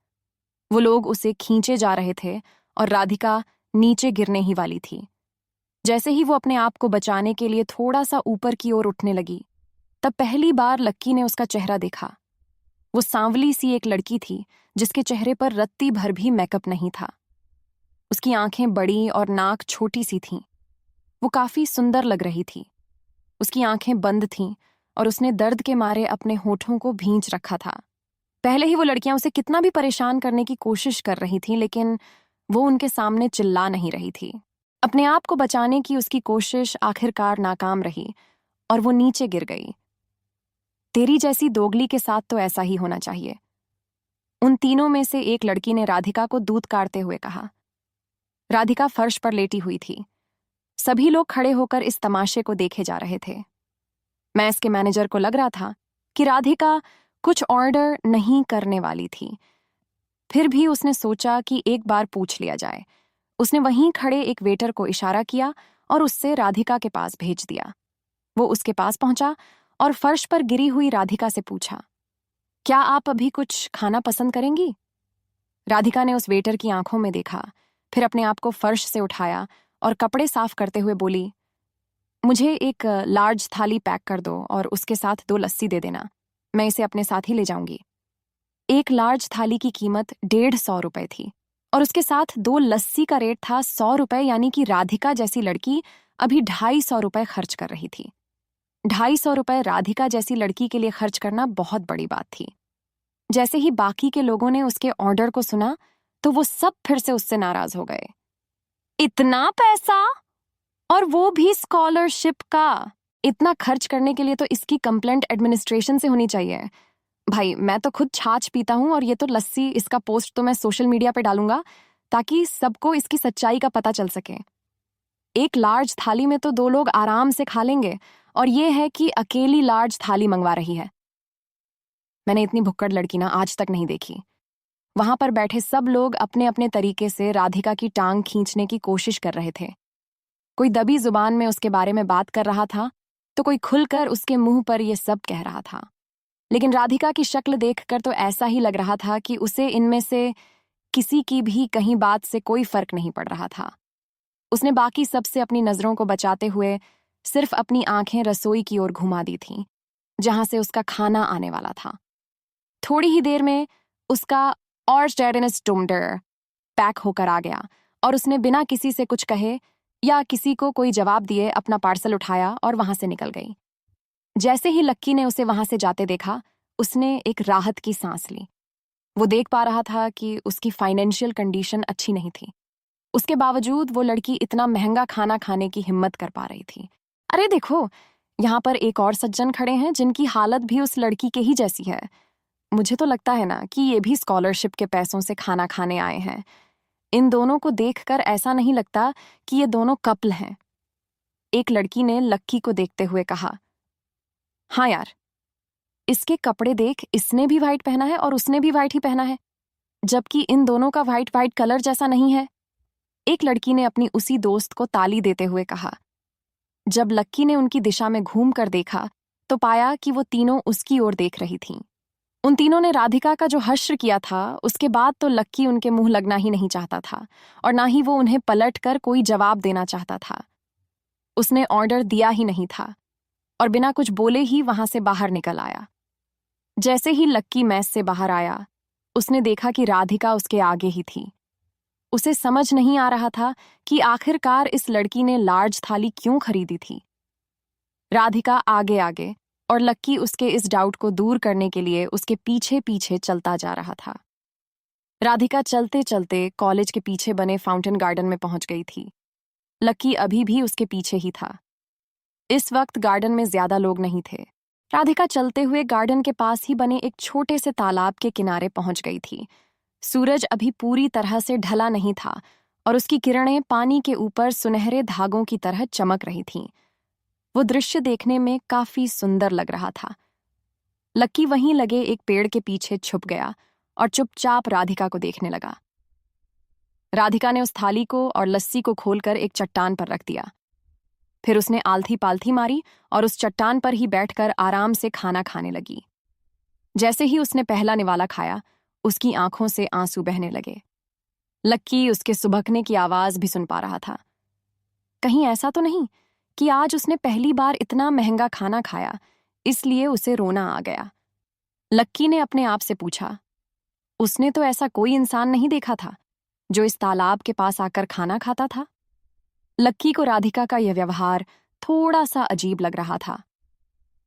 वो लोग उसे खींचे जा रहे थे और राधिका नीचे गिरने ही वाली थी। जैसे ही वो अपने आप को बचाने के लिए थोड़ा सा ऊपर की ओर उठने लगी, तब पहली बार लक्की ने उसका चेहरा देखा। वो सांवली सी एक लड़की थी जिसके चेहरे पर रत्ती भर भी मेकअप नहीं था। उसकी आंखें बड़ी और नाक छोटी सी थीं। वो काफी सुंदर लग रही थी। उसकी आंखें बंद थीं और उसने दर्द के मारे अपने होठों को भींच रखा था। पहले ही वो लड़कियां उसे कितना भी परेशान करने की कोशिश कर रही थीं, लेकिन वो उनके सामने चिल्ला नहीं रही थी। अपने आप को बचाने की उसकी कोशिश आखिरकार नाकाम रही और वो नीचे गिर गई। तेरी जैसी दोगली के साथ तो ऐसा ही होना चाहिए, उन तीनों में से एक लड़की ने राधिका को दूध काढ़ते हुए कहा। राधिका फर्श पर लेटी हुई थी। सभी लोग खड़े होकर इस तमाशे को देखे जा रहे थे। मैं इसके मैनेजर को लग रहा था कि राधिका कुछ ऑर्डर नहीं करने वाली थी। फिर भी उसने सोचा कि एक बार पूछ लिया जाए। उसने वहीं खड़े एक वेटर को इशारा किया और उससे राधिका के पास भेज दिया। वो उसके पास पहुंचा और फर्श पर गिरी हुई राधिका से पूछा, क्या आप अभी कुछ खाना पसंद करेंगी? राधिका ने उस वेटर की आंखों में देखा, फिर अपने आप को फर्श से उठाया और कपड़े साफ करते हुए बोली, मुझे एक लार्ज थाली पैक कर दो और उसके साथ 2 लस्सी दे देना। मैं इसे अपने साथ ही ले जाऊंगी। एक लार्ज थाली की कीमत 150 रुपए थी और उसके साथ 2 लस्सी का रेट था 100 रुपए, यानी कि राधिका जैसी लड़की अभी 250 रुपए खर्च कर रही थी। 250 रुपए राधिका जैसी लड़की के लिए खर्च करना बहुत बड़ी बात थी। जैसे ही बाकी के लोगों ने उसके ऑर्डर को सुना तो वो सब फिर से उससे नाराज हो गए। इतना पैसा, और वो भी स्कॉलरशिप का! इतना खर्च करने के लिए तो इसकी कंप्लेंट एडमिनिस्ट्रेशन से होनी चाहिए। भाई, मैं तो खुद छाछ पीता हूं और ये तो लस्सी, इसका पोस्ट तो मैं सोशल मीडिया पे डालूंगा ताकि सबको इसकी सच्चाई का पता चल सके। एक लार्ज थाली में तो 2 लोग आराम से खा लेंगे और ये है कि अकेली लार्ज थाली मंगवा रही है। मैंने इतनी भुक्कड़ लड़की ना आज तक नहीं देखी। वहां पर बैठे सब लोग अपने अपने तरीके से राधिका की टांग खींचने की कोशिश कर रहे थे। कोई दबी जुबान में उसके बारे में बात कर रहा था तो कोई खुलकर उसके मुंह पर ये सब कह रहा था। लेकिन राधिका की शक्ल देखकर तो ऐसा ही लग रहा था कि उसे इनमें से किसी की भी कहीं बात से कोई फर्क नहीं पड़ रहा था। उसने बाकी सबसे अपनी नजरों को बचाते हुए सिर्फ अपनी आंखें रसोई की ओर घुमा दी थीं, जहां से उसका खाना आने वाला था। थोड़ी ही देर में उसका ऑर्स्टेडनस्टुमडर पैक होकर आ गया और उसने बिना किसी से कुछ कहे या किसी को कोई जवाब दिए अपना पार्सल उठाया और वहां से निकल गई। जैसे ही लक्की ने उसे वहां से जाते देखा, उसने एक राहत की सांस ली। वो देख पा रहा था कि उसकी फाइनेंशियल कंडीशन अच्छी नहीं थी। उसके बावजूद वो लड़की इतना महंगा खाना खाने की हिम्मत कर पा रही थी। अरे देखो, यहाँ पर एक और सज्जन खड़े हैं जिनकी हालत भी उस लड़की के ही जैसी है। मुझे तो लगता है ना कि ये भी स्कॉलरशिप के पैसों से खाना खाने आए हैं। इन दोनों को देखकर ऐसा नहीं लगता कि ये दोनों कपल हैं। एक लड़की ने लक्की को देखते हुए कहा, हाँ यार, इसके कपड़े देख, इसने भी व्हाइट पहना है और उसने भी व्हाइट ही पहना है, जबकि इन दोनों का व्हाइट व्हाइट कलर जैसा नहीं है। एक लड़की ने अपनी उसी दोस्त को ताली देते हुए कहा। जब लक्की ने उनकी दिशा में घूम कर देखा तो पाया कि वो तीनों उसकी ओर देख रही थीं। उन तीनों ने राधिका का जो हश्र किया था, उसके बाद तो लक्की उनके मुंह लगना ही नहीं चाहता था और ना ही वो उन्हें पलट कर कोई जवाब देना चाहता था। उसने ऑर्डर दिया ही नहीं था और बिना कुछ बोले ही वहां से बाहर निकल आया। जैसे ही लक्की मैस से बाहर आया, उसने देखा कि राधिका उसके आगे ही थी। उसे समझ नहीं आ रहा था कि आखिरकार इस लड़की ने लार्ज थाली क्यों खरीदी थी। राधिका आगे आगे और लक्की उसके इस डाउट को दूर करने के लिए उसके पीछे पीछे चलता जा रहा था। राधिका चलते चलते कॉलेज के पीछे बने फाउंटेन गार्डन में पहुंच गई थी। लक्की अभी भी उसके पीछे ही था। इस वक्त गार्डन में ज्यादा लोग नहीं थे। राधिका चलते हुए गार्डन के पास ही बने एक छोटे से तालाब के किनारे पहुंच गई थी। सूरज अभी पूरी तरह से ढला नहीं था और उसकी किरणें पानी के ऊपर सुनहरे धागों की तरह चमक रही थीं। वो दृश्य देखने में काफी सुंदर लग रहा था। लक्की वहीं लगे एक पेड़ के पीछे छुप गया और चुपचाप राधिका को देखने लगा। राधिका ने उस थाली को और लस्सी को खोलकर एक चट्टान पर रख दिया। फिर उसने आलथी पालथी मारी और उस चट्टान पर ही बैठकर आराम से खाना खाने लगी। जैसे ही उसने पहला निवाला खाया, उसकी आंखों से आंसू बहने लगे। लक्की उसके सुबकने की आवाज भी सुन पा रहा था। कहीं ऐसा तो नहीं कि आज उसने पहली बार इतना महंगा खाना खाया, इसलिए उसे रोना आ गया। लक्की ने अपने आप से पूछा, उसने तो ऐसा कोई इंसान नहीं देखा था जो इस तालाब के पास आकर खाना खाता था। लक्की को राधिका का यह व्यवहार थोड़ा सा अजीब लग रहा था।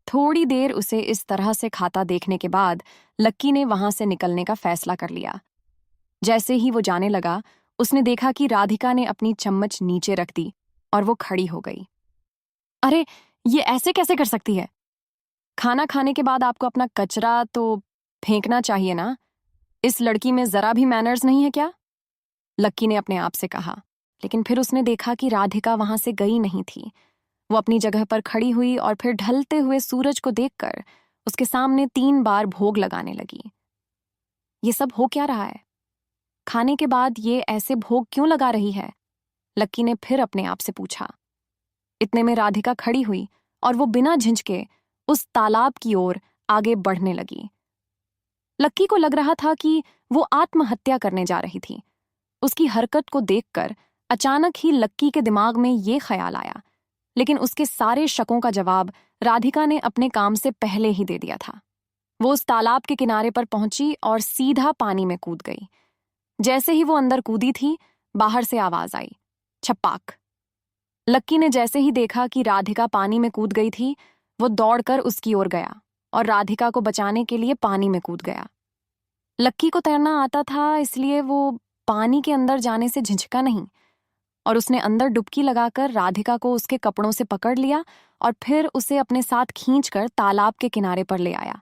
थोड़ी देर उसे इस तरह से खाता देखने के बाद लक्की ने वहां से निकलने का फैसला कर लिया। जैसे ही वो जाने लगा, उसने देखा कि राधिका ने अपनी चम्मच नीचे रख दी और वो खड़ी हो गई। अरे, ये ऐसे कैसे कर सकती है? खाना खाने के बाद आपको अपना कचरा तो फेंकना चाहिए ना। इस लड़की में जरा भी मैनर्स नहीं है क्या? लक्की ने अपने आप से कहा। लेकिन फिर उसने देखा कि राधिका वहां से गई नहीं थी। वो अपनी जगह पर खड़ी हुई और फिर ढलते हुए सूरज को देखकर उसके सामने 3 बार भोग लगाने लगी। ये सब हो क्या रहा है? खाने के बाद ये ऐसे भोग क्यों लगा रही है? लक्की ने फिर अपने आप से पूछा। इतने में राधिका खड़ी हुई और वो बिना झिझके उस तालाब की ओर आगे बढ़ने लगी। लक्की को लग रहा था कि वो आत्महत्या करने जा रही थी। उसकी हरकत को देखकर अचानक ही लक्की के दिमाग में ये ख्याल आया, लेकिन उसके सारे शकों का जवाब राधिका ने अपने काम से पहले ही दे दिया था। वो उस तालाब के किनारे पर पहुंची और सीधा पानी में कूद गई। जैसे ही वो अंदर कूदी थी, बाहर से आवाज आई, छपाक। लक्की ने जैसे ही देखा कि राधिका पानी में कूद गई थी, वो दौड़कर उसकी ओर गया और राधिका को बचाने के लिए पानी में कूद गया। लक्की को तैरना आता था, इसलिए वो पानी के अंदर जाने से झिझका नहीं और उसने अंदर डुबकी लगाकर राधिका को उसके कपड़ों से पकड़ लिया और फिर उसे अपने साथ खींचकर तालाब के किनारे पर ले आया।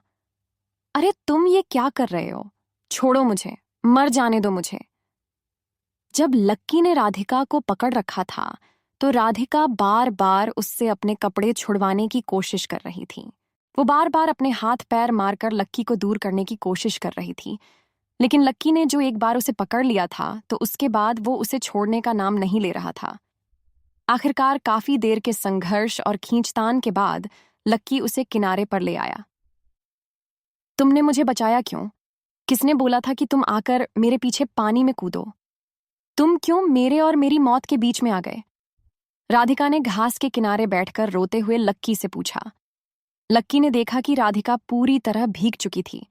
अरे तुम ये क्या कर रहे हो? छोड़ो मुझे, मर जाने दो मुझे। जब लक्की ने राधिका को पकड़ रखा था, तो राधिका बार बार उससे अपने कपड़े छुड़वाने की कोशिश कर रही थी। वो बार बार अपने हाथ पैर मारकर लक्की को दूर करने की कोशिश कर रही थी, लेकिन लक्की ने जो एक बार उसे पकड़ लिया था, तो उसके बाद वो उसे छोड़ने का नाम नहीं ले रहा था। आखिरकार काफी देर के संघर्ष और खींचतान के बाद लक्की उसे किनारे पर ले आया। तुमने मुझे बचाया क्यों? किसने बोला था कि तुम आकर मेरे पीछे पानी में कूदो? तुम क्यों मेरे और मेरी मौत के बीच में आ गए? राधिका ने घास के किनारे बैठकर रोते हुए लक्की से पूछा। लक्की ने देखा कि राधिका पूरी तरह भीग चुकी थी।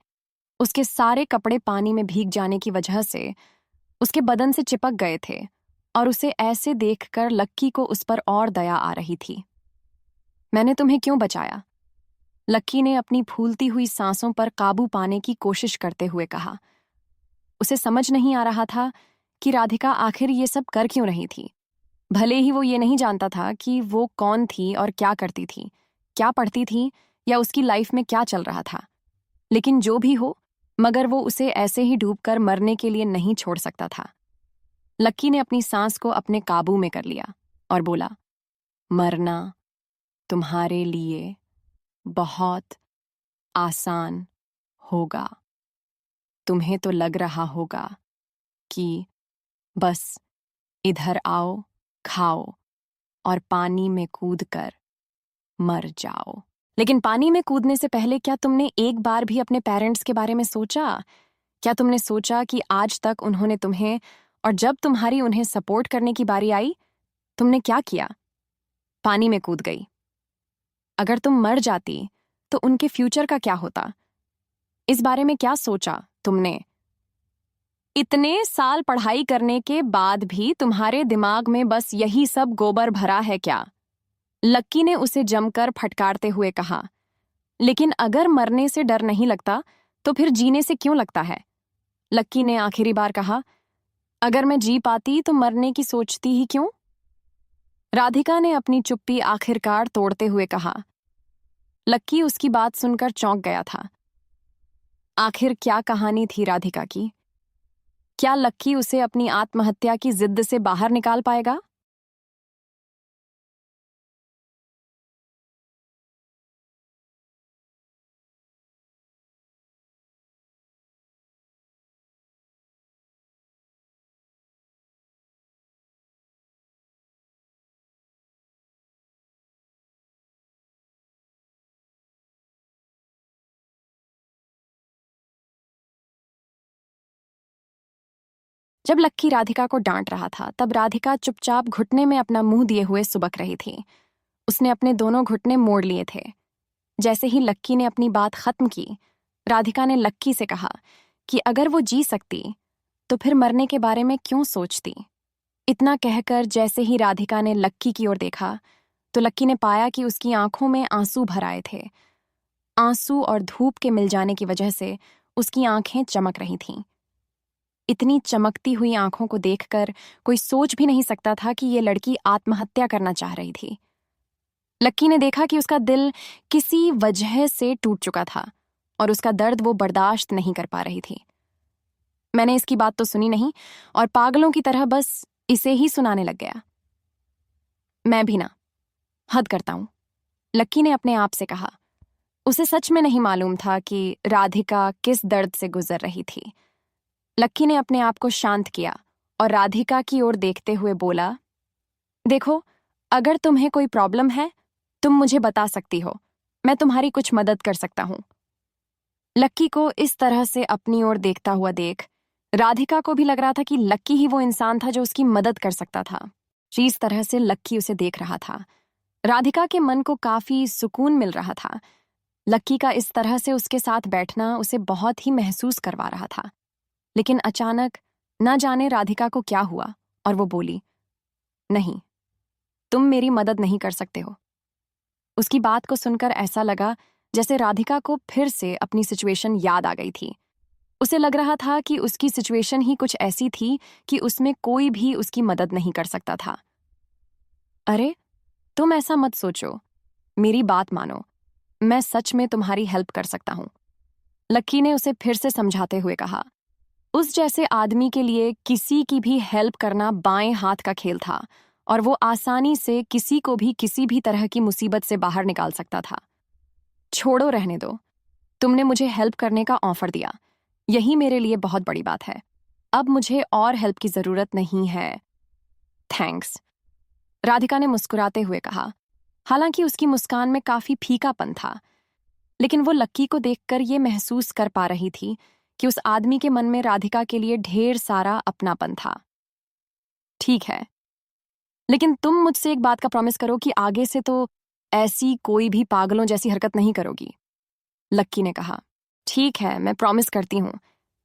उसके सारे कपड़े पानी में भीग जाने की वजह से उसके बदन से चिपक गए थे और उसे ऐसे देखकर लक्की को उस पर और दया आ रही थी। मैंने तुम्हें क्यों बचाया? लक्की ने अपनी फूलती हुई सांसों पर काबू पाने की कोशिश करते हुए कहा। उसे समझ नहीं आ रहा था कि राधिका आखिर ये सब कर क्यों रही थी। भले ही वो ये नहीं जानता था कि वो कौन थी और क्या करती थी, क्या पढ़ती थी या उसकी लाइफ में क्या चल रहा था। लेकिन जो भी हो, मगर वो उसे ऐसे ही डूबकर मरने के लिए नहीं छोड़ सकता था। लक्की ने अपनी सांस को अपने काबू में कर लिया और बोला, मरना तुम्हारे लिए बहुत आसान होगा। तुम्हें तो लग रहा होगा कि बस इधर आओ, खाओ और पानी में कूदकर मर जाओ। लेकिन पानी में कूदने से पहले क्या तुमने एक बार भी अपने पेरेंट्स के बारे में सोचा? क्या तुमने सोचा कि आज तक उन्होंने तुम्हें, और जब तुम्हारी उन्हें सपोर्ट करने की बारी आई, तुमने क्या किया? पानी में कूद गई। अगर तुम मर जाती तो उनके फ्यूचर का क्या होता? इस बारे में क्या सोचा तुमने? इतने साल पढ़ाई करने के बाद भी तुम्हारे दिमाग में बस यही सब गोबर भरा है क्या? लक्की ने उसे जमकर फटकारते हुए कहा। लेकिन अगर मरने से डर नहीं लगता, तो फिर जीने से क्यों लगता है? लक्की ने आखिरी बार कहा। अगर मैं जी पाती तो मरने की सोचती ही क्यों? राधिका ने अपनी चुप्पी आखिरकार तोड़ते हुए कहा। लक्की उसकी बात सुनकर चौंक गया था। आखिर क्या कहानी थी राधिका की? क्या लक्की उसे अपनी आत्महत्या की जिद से बाहर निकाल पाएगा? जब लक्की राधिका को डांट रहा था, तब राधिका चुपचाप घुटने में अपना मुंह दिए हुए सुबक रही थी। उसने अपने दोनों घुटने मोड़ लिए थे। जैसे ही लक्की ने अपनी बात खत्म की, राधिका ने लक्की से कहा कि अगर वो जी सकती तो फिर मरने के बारे में क्यों सोचती। इतना कहकर जैसे ही राधिका ने लक्की की ओर देखा, तो लक्की ने पाया कि उसकी आंखों में आंसू भर आए थे। आंसू और धूप के मिल जाने की वजह से उसकी आंखें चमक रही थीं। इतनी चमकती हुई आंखों को देखकर कोई सोच भी नहीं सकता था कि ये लड़की आत्महत्या करना चाह रही थी। लक्की ने देखा कि उसका दिल किसी वजह से टूट चुका था और उसका दर्द वो बर्दाश्त नहीं कर पा रही थी। मैंने इसकी बात तो सुनी नहीं और पागलों की तरह बस इसे ही सुनाने लग गया। मैं भी ना, हद करता हूं, लक्की ने अपने आप से कहा। उसे सच में नहीं मालूम था कि राधिका किस दर्द से गुजर रही थी। लक्की ने अपने आप को शांत किया और राधिका की ओर देखते हुए बोला, देखो, अगर तुम्हें कोई प्रॉब्लम है, तुम मुझे बता सकती हो। मैं तुम्हारी कुछ मदद कर सकता हूं। लक्की को इस तरह से अपनी ओर देखता हुआ देख राधिका को भी लग रहा था कि लक्की ही वो इंसान था जो उसकी मदद कर सकता था। जिस तरह से लक्की उसे देख रहा था, राधिका के मन को काफी सुकून मिल रहा था। लक्की का इस तरह से उसके साथ बैठना उसे बहुत ही महसूस करवा रहा था। लेकिन अचानक न जाने राधिका को क्या हुआ और वो बोली, नहीं, तुम मेरी मदद नहीं कर सकते हो। उसकी बात को सुनकर ऐसा लगा जैसे राधिका को फिर से अपनी सिचुएशन याद आ गई थी। उसे लग रहा था कि उसकी सिचुएशन ही कुछ ऐसी थी कि उसमें कोई भी उसकी मदद नहीं कर सकता था। अरे, तुम ऐसा मत सोचो, मेरी बात मानो, मैं सच में तुम्हारी हेल्प कर सकता हूं। लक्की ने उसे फिर से समझाते हुए कहा। उस जैसे आदमी के लिए किसी की भी हेल्प करना बाएं हाथ का खेल था और वो आसानी से किसी को भी किसी भी तरह की मुसीबत से बाहर निकाल सकता था। छोड़ो, रहने दो। तुमने मुझे हेल्प करने का ऑफर दिया, यही मेरे लिए बहुत बड़ी बात है। अब मुझे और हेल्प की जरूरत नहीं है। थैंक्स, राधिका ने मुस्कुराते हुए कहा। हालांकि उसकी मुस्कान में काफी फीकापन था, लेकिन वो लक्की को देखकर ये महसूस कर पा रही थी कि उस आदमी के मन में राधिका के लिए ढेर सारा अपनापन था। ठीक है, लेकिन तुम मुझसे एक बात का प्रॉमिस करो कि आगे से तो ऐसी कोई भी पागलों जैसी हरकत नहीं करोगी। लक्की ने कहा। ठीक है, मैं प्रॉमिस करती हूँ।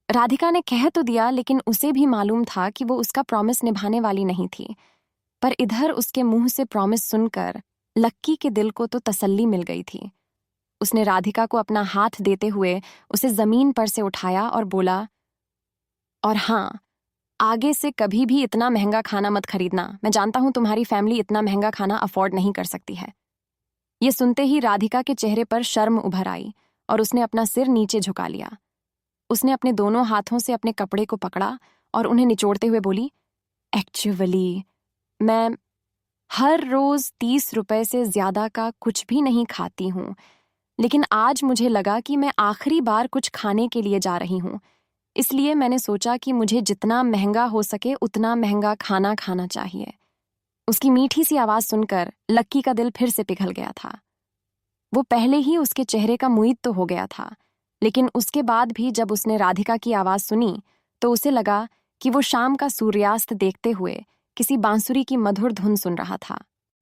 राधिका ने कह तो दिया, लेकिन उसे भी मालूम था कि वो उसका प्रॉमिस निभाने वाली नहीं थी। पर इधर उसके मुंह से प्रॉमिस सुनकर लक्की के दिल को तो तसल्ली मिल गई थी। उसने राधिका को अपना हाथ देते हुए उसे जमीन पर से उठाया और बोला, और हाँ, आगे से कभी भी इतना महंगा खाना मत खरीदना। मैं जानता हूं तुम्हारी फैमिली इतना महंगा खाना अफोर्ड नहीं कर सकती है। ये सुनते ही राधिका के चेहरे पर शर्म उभर आई और उसने अपना सिर नीचे झुका लिया। उसने अपने दोनों हाथों से अपने कपड़े को पकड़ा और उन्हें निचोड़ते हुए बोली, एक्चुअली मैं हर रोज 30 रुपए से ज्यादा का कुछ भी नहीं खाती हूँ, लेकिन आज मुझे लगा कि मैं आखिरी बार कुछ खाने के लिए जा रही हूँ, इसलिए मैंने सोचा कि मुझे जितना महंगा हो सके उतना महंगा खाना खाना चाहिए। उसकी मीठी सी आवाज सुनकर लक्की का दिल फिर से पिघल गया था। वो पहले ही उसके चेहरे का मुईद तो हो गया था, लेकिन उसके बाद भी जब उसने राधिका की आवाज सुनी तो उसे लगा कि वो शाम का सूर्यास्त देखते हुए किसी बांसुरी की मधुर धुन सुन रहा था।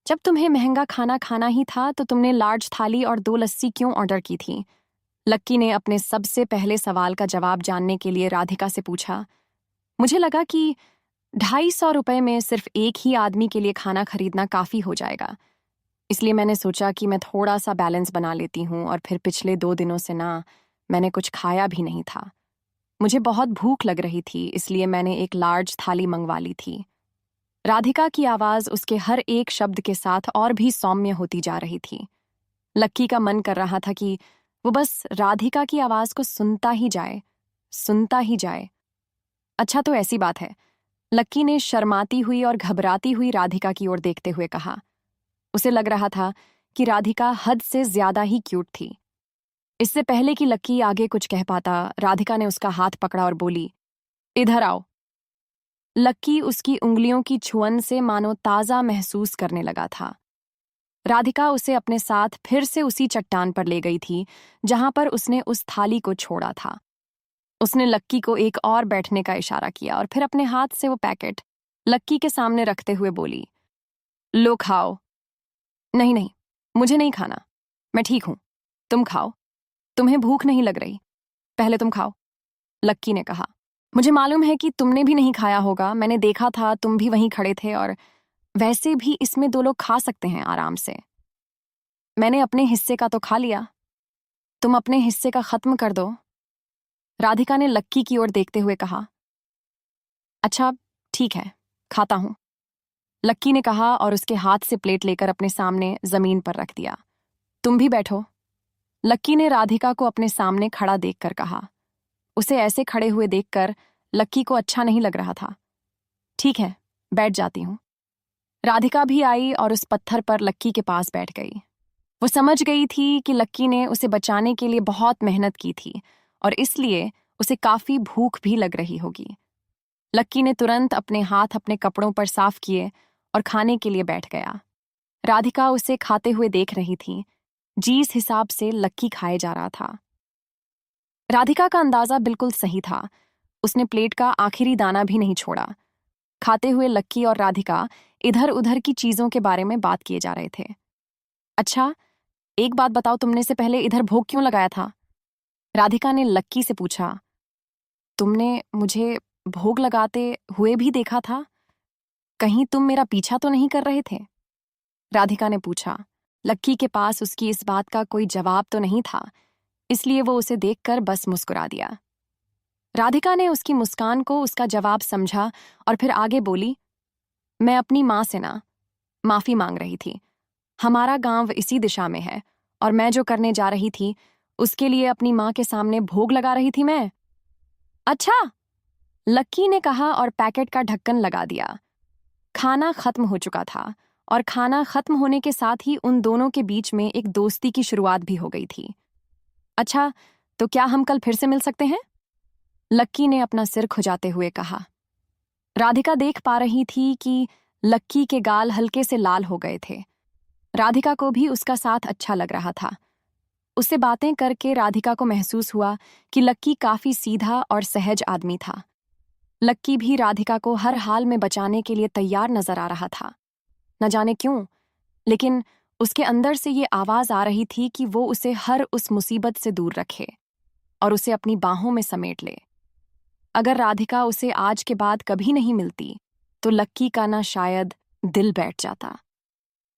जब तुम्हें महंगा खाना खाना ही था तो तुमने लार्ज थाली और 2 लस्सी क्यों ऑर्डर की थी? लक्की ने अपने सबसे पहले सवाल का जवाब जानने के लिए राधिका से पूछा। मुझे लगा कि 250 रुपए में सिर्फ एक ही आदमी के लिए खाना खरीदना काफी हो जाएगा, इसलिए मैंने सोचा कि मैं थोड़ा सा बैलेंस बना लेती हूँ, और फिर पिछले 2 दिनों से मैंने कुछ खाया भी नहीं था। मुझे बहुत भूख लग रही थी, इसलिए मैंने एक लार्ज थाली मंगवा ली थी। राधिका की आवाज उसके हर एक शब्द के साथ और भी सौम्य होती जा रही थी। लक्की का मन कर रहा था कि वो बस राधिका की आवाज को सुनता ही जाए, सुनता ही जाए। अच्छा, तो ऐसी बात है, लक्की ने शर्माती हुई और घबराती हुई राधिका की ओर देखते हुए कहा। उसे लग रहा था कि राधिका हद से ज्यादा ही क्यूट थी। इससे पहले कि लक्की आगे कुछ कह पाता, राधिका ने उसका हाथ पकड़ा और बोली, इधर आओ। लक्की उसकी उंगलियों की छुअन से मानो ताजा महसूस करने लगा था। राधिका उसे अपने साथ फिर से उसी चट्टान पर ले गई थी जहां पर उसने उस थाली को छोड़ा था। उसने लक्की को एक और बैठने का इशारा किया और फिर अपने हाथ से वो पैकेट लक्की के सामने रखते हुए बोली, लो खाओ। नहीं नहीं, मुझे नहीं खाना, मैं ठीक हूं, तुम खाओ। तुम्हें भूख नहीं लग रही? पहले तुम खाओ, लक्की ने कहा। मुझे मालूम है कि तुमने भी नहीं खाया होगा, मैंने देखा था, तुम भी वहीं खड़े थे, और वैसे भी इसमें 2 लोग खा सकते हैं आराम से। मैंने अपने हिस्से का तो खा लिया, तुम अपने हिस्से का खत्म कर दो। राधिका ने लक्की की ओर देखते हुए कहा। अच्छा, ठीक है, खाता हूं, लक्की ने कहा और उसके हाथ से प्लेट लेकर अपने सामने जमीन पर रख दिया। तुम भी बैठो, लक्की ने राधिका को अपने सामने खड़ा देखकर कहा। उसे ऐसे खड़े हुए देखकर लक्की को अच्छा नहीं लग रहा था। ठीक है, बैठ जाती हूं। राधिका भी आई और उस पत्थर पर लक्की के पास बैठ गई। वो समझ गई थी कि लक्की ने उसे बचाने के लिए बहुत मेहनत की थी और इसलिए उसे काफी भूख भी लग रही होगी। लक्की ने तुरंत अपने हाथ अपने कपड़ों पर साफ किए और खाने के लिए बैठ गया। राधिका उसे खाते हुए देख रही थी, जिस हिसाब से लक्की खाए जा रहा था। राधिका का अंदाजा बिल्कुल सही था। उसने प्लेट का आखिरी दाना भी नहीं छोड़ा। खाते हुए लक्की और राधिका इधर उधर की चीजों के बारे में बात किए जा रहे थे। अच्छा, एक बात बताओ, तुमने से पहले इधर भोग क्यों लगाया था? राधिका ने लक्की से पूछा। तुमने मुझे भोग लगाते हुए भी देखा था? कहीं तुम मेरा पीछा तो नहीं कर रहे थे? राधिका ने पूछा। लक्की के पास उसकी इस बात का कोई जवाब तो नहीं था, इसलिए वो उसे देखकर बस मुस्कुरा दिया। राधिका ने उसकी मुस्कान को उसका जवाब समझा और फिर आगे बोली, मैं अपनी माँ से ना माफी मांग रही थी। हमारा गांव इसी दिशा में है और मैं जो करने जा रही थी उसके लिए अपनी माँ के सामने भोग लगा रही थी मैं। अच्छा, लक्की ने कहा और पैकेट का ढक्कन लगा दिया। खाना खत्म हो चुका था और खाना खत्म होने के साथ ही उन दोनों के बीच में एक दोस्ती की शुरुआत भी हो गई थी। अच्छा, तो क्या हम कल फिर से मिल सकते हैं? लक्की ने अपना सिर खुजाते हुए कहा। राधिका देख पा रही थी कि लक्की के गाल हल्के से लाल हो गए थे। राधिका को भी उसका साथ अच्छा लग रहा था। उससे बातें करके राधिका को महसूस हुआ कि लक्की काफी सीधा और सहज आदमी था। लक्की भी राधिका को हर हाल में बचाने के लिए तैयार नजर आ रहा था। न जाने क्यों, लेकिन उसके अंदर से ये आवाज आ रही थी कि वो उसे हर उस मुसीबत से दूर रखे और उसे अपनी बाहों में समेट ले। अगर राधिका उसे आज के बाद कभी नहीं मिलती तो लक्की का ना शायद दिल बैठ जाता।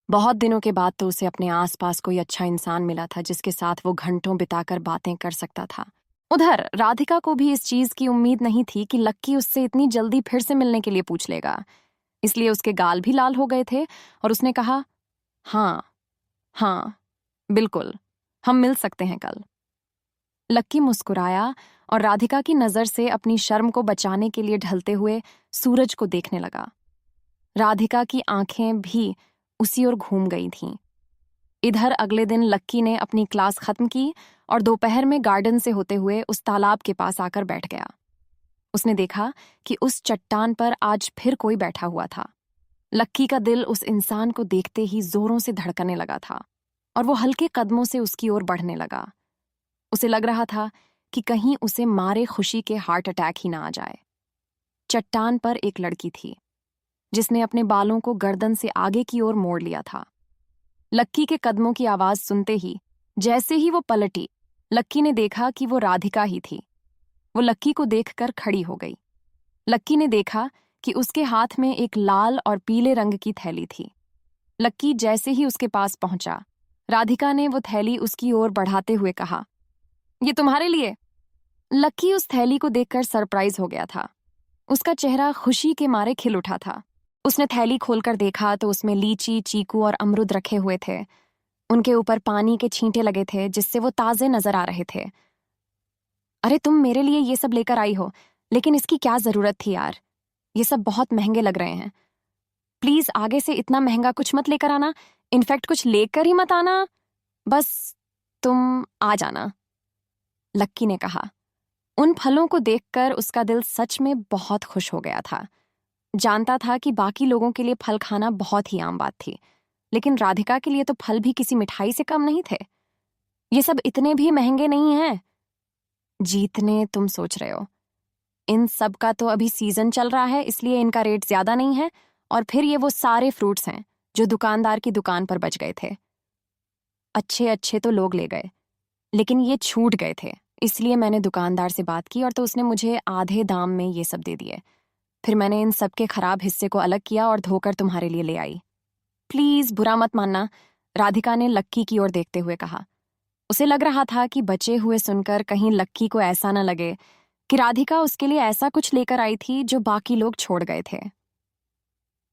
बहुत दिनों के बाद तो उसे अपने आसपास कोई अच्छा इंसान मिला था जिसके साथ वो घंटों बिताकर बातें कर सकता था। उधर राधिका को भी इस चीज की उम्मीद नहीं थी कि लक्की उससे इतनी जल्दी फिर से मिलने के लिए पूछ लेगा, इसलिए उसके गाल भी लाल हो गए थे और उसने कहा, हाँ हाँ बिल्कुल, हम मिल सकते हैं कल। लक्की मुस्कुराया और राधिका की नजर से अपनी शर्म को बचाने के लिए ढलते हुए सूरज को देखने लगा। राधिका की आंखें भी उसी ओर घूम गई थीं। इधर अगले दिन लक्की ने अपनी क्लास खत्म की और दोपहर में गार्डन से होते हुए उस तालाब के पास आकर बैठ गया। उसने देखा कि उस चट्टान पर आज फिर कोई बैठा हुआ था। लक्की का दिल उस इंसान को देखते ही जोरों से धड़कने लगा था और वो हल्के कदमों से उसकी ओर बढ़ने लगा। उसे लग रहा था कि कहीं उसे मारे खुशी के हार्ट अटैक ही ना आ जाए। चट्टान पर एक लड़की थी जिसने अपने बालों को गर्दन से आगे की ओर मोड़ लिया था। लक्की के कदमों की आवाज सुनते ही जैसे ही वो पलटी, लक्की ने देखा कि वो राधिका ही थी। वो लक्की को देखकर खड़ी हो गई। लक्की ने देखा कि उसके हाथ में एक लाल और पीले रंग की थैली थी। लक्की जैसे ही उसके पास पहुंचा, राधिका ने वो थैली उसकी ओर बढ़ाते हुए कहा, ये तुम्हारे लिए। लक्की उस थैली को देखकर सरप्राइज हो गया था। उसका चेहरा खुशी के मारे खिल उठा था। उसने थैली खोलकर देखा तो उसमें लीची, चीकू और अमरूद रखे हुए थे। उनके ऊपर पानी के छींटे लगे थे जिससे वो ताजे नजर आ रहे थे। अरे, तुम मेरे लिए ये सब लेकर आई हो, लेकिन इसकी क्या जरूरत थी यार? ये सब बहुत महंगे लग रहे हैं। प्लीज आगे से इतना महंगा कुछ मत लेकर आना। इनफैक्ट कुछ लेकर ही मत आना, बस तुम आ जाना, लक्की ने कहा। उन फलों को देखकर उसका दिल सच में बहुत खुश हो गया था। जानता था कि बाकी लोगों के लिए फल खाना बहुत ही आम बात थी, लेकिन राधिका के लिए तो फल भी किसी मिठाई से कम नहीं थे। ये सब इतने भी महंगे नहीं हैं जितने तुम सोच रहे हो। इन सब का तो अभी सीजन चल रहा है, इसलिए इनका रेट ज्यादा नहीं है। और फिर ये वो सारे फ्रूट्स हैं जो दुकानदार की दुकान पर बच गए थे। अच्छे अच्छे तो लोग ले गए, लेकिन ये छूट गए थे, इसलिए मैंने दुकानदार से बात की और तो उसने मुझे आधे दाम में ये सब दे दिए। फिर मैंने इन सब के खराब हिस्से को अलग किया और धोकर तुम्हारे लिए ले आई। प्लीज बुरा मत मानना, राधिका ने लक्की की ओर देखते हुए कहा। उसे लग रहा था कि बचे हुए सुनकर कहीं लक्की को ऐसा न लगे कि राधिका उसके लिए ऐसा कुछ लेकर आई थी जो बाकी लोग छोड़ गए थे।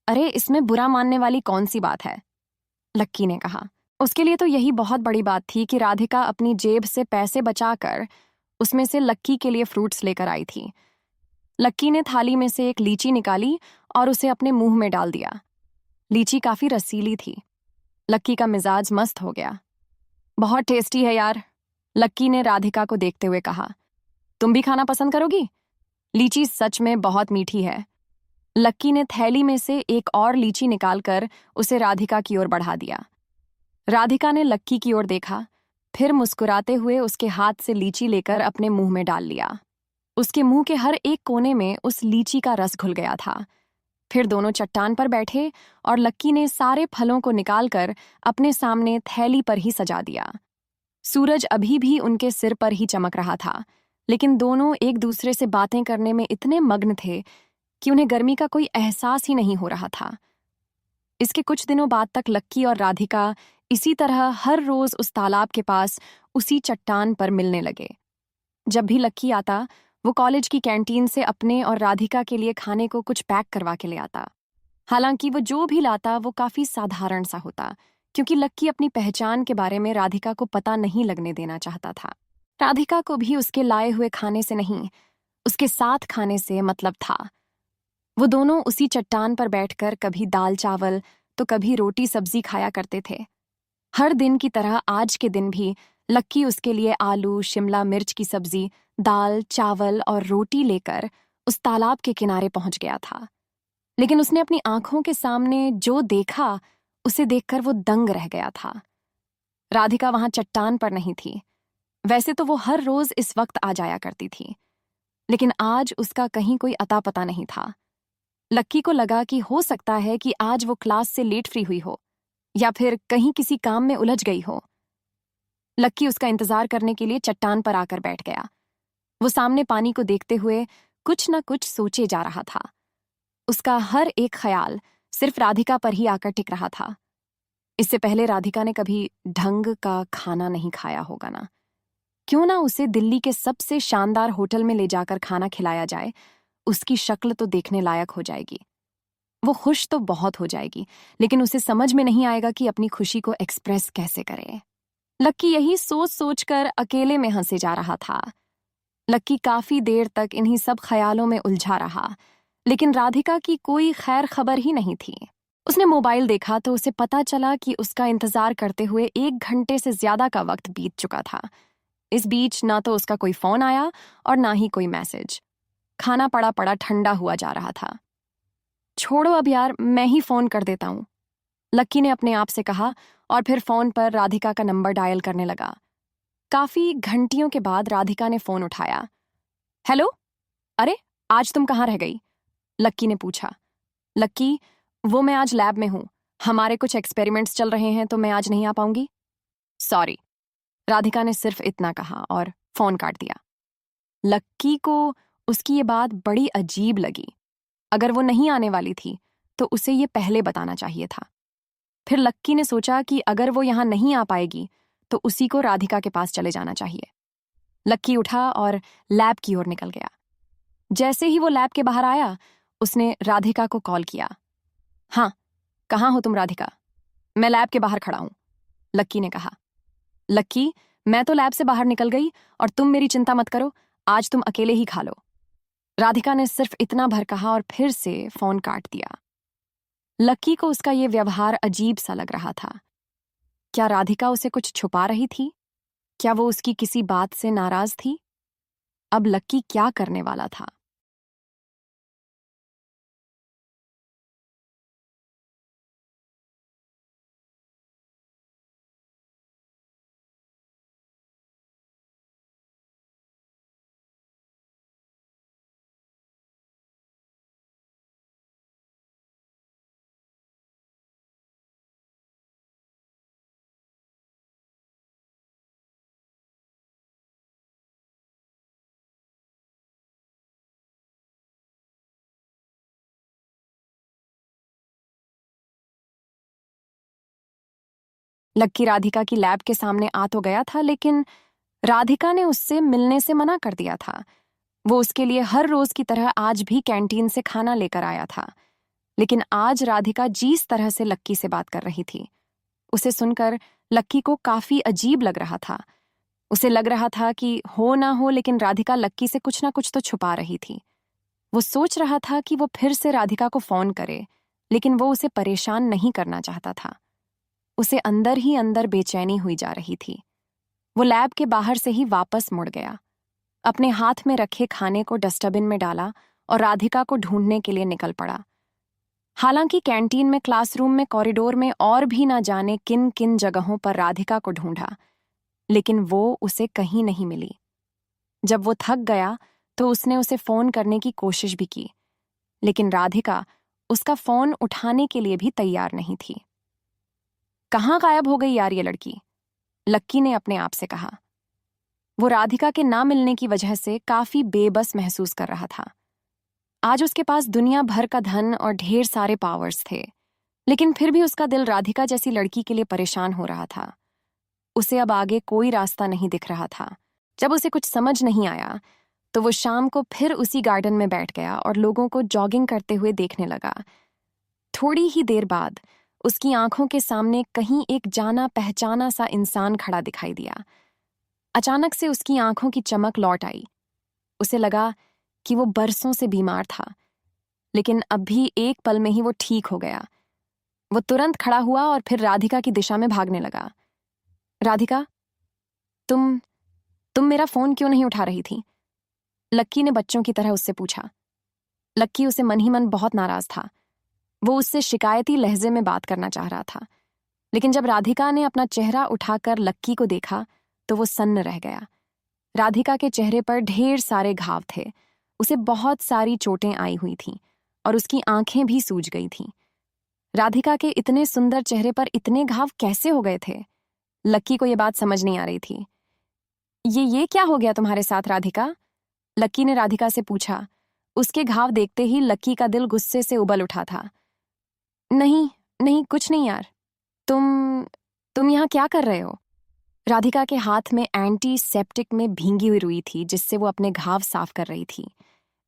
अरे, इसमें बुरा मानने वाली कौन सी बात है? लक्की ने कहा। उसके लिए तो यही बहुत बड़ी बात थी कि राधिका अपनी जेब से पैसे बचाकर उसमें से लक्की के लिए फ्रूट्स लेकर आई थी। लक्की ने थाली में से एक लीची निकाली और उसे अपने मुंह में डाल दिया। लीची काफी रसीली थी। लक्की का मिजाज मस्त हो गया। बहुत टेस्टी है यार, लक्की ने राधिका को देखते हुए कहा। तुम भी खाना पसंद करोगी? लीची सच में बहुत मीठी है। लक्की ने थैली में से एक और लीची निकालकर उसे राधिका की ओर बढ़ा दिया। राधिका ने लक्की की ओर देखा, फिर मुस्कुराते हुए उसके हाथ से लीची लेकर अपने मुंह में डाल लिया। उसके मुंह के हर एक कोने में उस लीची का रस घुल गया था। फिर दोनों चट्टान पर बैठे और लक्की ने सारे फलों को निकालकर अपने सामने थैली पर ही सजा दिया। सूरज अभी भी उनके सिर पर ही चमक रहा था, लेकिन दोनों एक दूसरे से बातें करने में इतने मग्न थे कि उन्हें गर्मी का कोई एहसास ही नहीं हो रहा था। इसके कुछ दिनों बाद तक लक्की और राधिका इसी तरह हर रोज उस तालाब के पास उसी चट्टान पर मिलने लगे। जब भी लक्की आता, वो कॉलेज की कैंटीन से अपने और राधिका के लिए खाने को कुछ पैक करवा के ले आता। हालांकि वो जो भी लाता वो काफी साधारण सा होता, क्योंकि लक्की अपनी पहचान के बारे में राधिका को पता नहीं लगने देना चाहता था। राधिका को भी उसके लाए हुए खाने से नहीं, उसके साथ खाने से मतलब था। वो दोनों उसी चट्टान पर बैठकर कभी दाल चावल तो कभी रोटी सब्जी खाया करते थे। हर दिन की तरह आज के दिन भी लक्की उसके लिए आलू, शिमला मिर्च की सब्जी, दाल, चावल और रोटी लेकर उस तालाब के किनारे पहुंच गया था। लेकिन उसने अपनी आंखों के सामने जो देखा, उसे देखकर वो दंग रह गया था। राधिका वहां चट्टान पर नहीं थी। वैसे तो वो हर रोज इस वक्त आ जाया करती थी, लेकिन आज उसका कहीं कोई अता पता नहीं था। लक्की को लगा कि हो सकता है कि आज वो क्लास से लेट फ्री हुई हो या फिर कहीं किसी काम में उलझ गई हो। लक्की उसका इंतजार करने के लिए चट्टान पर आकर बैठ गया। वो सामने पानी को देखते हुए कुछ न कुछ सोचे जा रहा था। उसका हर एक ख्याल सिर्फ राधिका पर ही आकर टिक रहा था। इससे पहले राधिका ने कभी ढंग का खाना नहीं खाया होगा ना। क्यों ना उसे दिल्ली के सबसे शानदार होटल में ले जाकर खाना खिलाया जाए, उसकी शक्ल तो देखने लायक हो जाएगी। वो खुश तो बहुत हो जाएगी, लेकिन उसे समझ में नहीं आएगा कि अपनी खुशी को एक्सप्रेस कैसे करे। लक्की यही सोच सोचकर अकेले में हंसे जा रहा था। लक्की काफी देर तक इन्हीं सब ख्यालों में उलझा रहा, लेकिन राधिका की कोई खैर खबर ही नहीं थी। उसने मोबाइल देखा तो उसे पता चला कि उसका इंतजार करते हुए 1 घंटे से ज्यादा का वक्त बीत चुका था। इस बीच ना तो उसका कोई फोन आया और ना ही कोई मैसेज। खाना पड़ा पड़ा ठंडा हुआ जा रहा था। छोड़ो अब यार, मैं ही फोन कर देता हूं, लक्की ने अपने आप से कहा और फिर फोन पर राधिका का नंबर डायल करने लगा। काफी घंटियों के बाद राधिका ने फोन उठाया। हेलो, अरे आज तुम कहाँ रह गई? लक्की ने पूछा। लक्की, वो मैं आज लैब में हूं, हमारे कुछ एक्सपेरिमेंट्स चल रहे हैं तो मैं आज नहीं आ पाऊंगी। सॉरी, राधिका ने सिर्फ इतना कहा और फोन काट दिया। लक्की को उसकी ये बात बड़ी अजीब लगी। अगर वो नहीं आने वाली थी तो उसे ये पहले बताना चाहिए था। फिर लक्की ने सोचा कि अगर वो यहां नहीं आ पाएगी तो उसी को राधिका के पास चले जाना चाहिए। लक्की उठा और लैब की ओर निकल गया। जैसे ही वो लैब के बाहर आया, उसने राधिका को कॉल किया। हाँ, कहाँ हो तुम राधिका? मैं लैब के बाहर खड़ा हूं, लक्की ने कहा। लक्की, मैं तो लैब से बाहर निकल गई और तुम मेरी चिंता मत करो, आज तुम अकेले ही खा लो। राधिका ने सिर्फ इतना भर कहा और फिर से फोन काट दिया। लक्की को उसका ये व्यवहार अजीब सा लग रहा था। क्या राधिका उसे कुछ छुपा रही थी? क्या वो उसकी किसी बात से नाराज थी? अब लक्की क्या करने वाला था? लक्की राधिका की लैब के सामने आ तो गया था, लेकिन राधिका ने उससे मिलने से मना कर दिया था। वो उसके लिए हर रोज की तरह आज भी कैंटीन से खाना लेकर आया था, लेकिन आज राधिका जिस तरह से लक्की से बात कर रही थी, उसे सुनकर लक्की को काफी अजीब लग रहा था। उसे लग रहा था कि हो ना हो लेकिन राधिका लक्की से कुछ ना कुछ तो छुपा रही थी। वो सोच रहा था कि वो फिर से राधिका को फोन करे, लेकिन वो उसे परेशान नहीं करना चाहता था। उसे अंदर ही अंदर बेचैनी हुई जा रही थी। वो लैब के बाहर से ही वापस मुड़ गया, अपने हाथ में रखे खाने को डस्टबिन में डाला और राधिका को ढूंढने के लिए निकल पड़ा। हालांकि कैंटीन में, क्लासरूम में, कॉरिडोर में और भी ना जाने किन किन जगहों पर राधिका को ढूंढा, लेकिन वो उसे कहीं नहीं मिली। जब वो थक गया तो उसने उसे फोन करने की कोशिश भी की, लेकिन राधिका उसका फोन उठाने के लिए भी तैयार नहीं थी। कहाँ गायब हो गई यार ये लड़की? लक्की ने अपने आप से कहा। वो राधिका के ना मिलने की वजह से काफी बेबस महसूस कर रहा था। आज उसके पास दुनिया भर का धन और ढेर सारे पावर्स थे, लेकिन फिर भी उसका दिल राधिका जैसी लड़की के लिए परेशान हो रहा था। उसे अब आगे कोई रास्ता नहीं दिख रहा था। जब उसे कुछ समझ नहीं आया तो वो शाम को फिर उसी गार्डन में बैठ गया और लोगों को जॉगिंग करते हुए देखने लगा। थोड़ी ही देर बाद उसकी आंखों के सामने कहीं एक जाना पहचाना सा इंसान खड़ा दिखाई दिया। अचानक से उसकी आंखों की चमक लौट आई। उसे लगा कि वो बरसों से बीमार था, लेकिन अब भी एक पल में ही वो ठीक हो गया। वो तुरंत खड़ा हुआ और फिर राधिका की दिशा में भागने लगा। राधिका, तुम मेरा फोन क्यों नहीं उठा रही थी? लक्की ने बच्चों की तरह उससे पूछा। लक्की उसे मन ही मन बहुत नाराज था। वो उससे शिकायती लहजे में बात करना चाह रहा था, लेकिन जब राधिका ने अपना चेहरा उठाकर लक्की को देखा तो वो सन्न रह गया। राधिका के चेहरे पर ढेर सारे घाव थे। उसे बहुत सारी चोटें आई हुई थीं और उसकी आंखें भी सूज गई थीं। राधिका के इतने सुंदर चेहरे पर इतने घाव कैसे हो गए थे? लक्की को यह बात समझ नहीं आ रही थी। ये क्या हो गया तुम्हारे साथ राधिका? लक्की ने राधिका से पूछा। उसके घाव देखते ही लक्की का दिल गुस्से से उबल उठा था। नहीं नहीं, कुछ नहीं यार। तुम यहाँ क्या कर रहे हो? राधिका के हाथ में एंटीसेप्टिक में भींगी हुई रुई थी, जिससे वो अपने घाव साफ कर रही थी।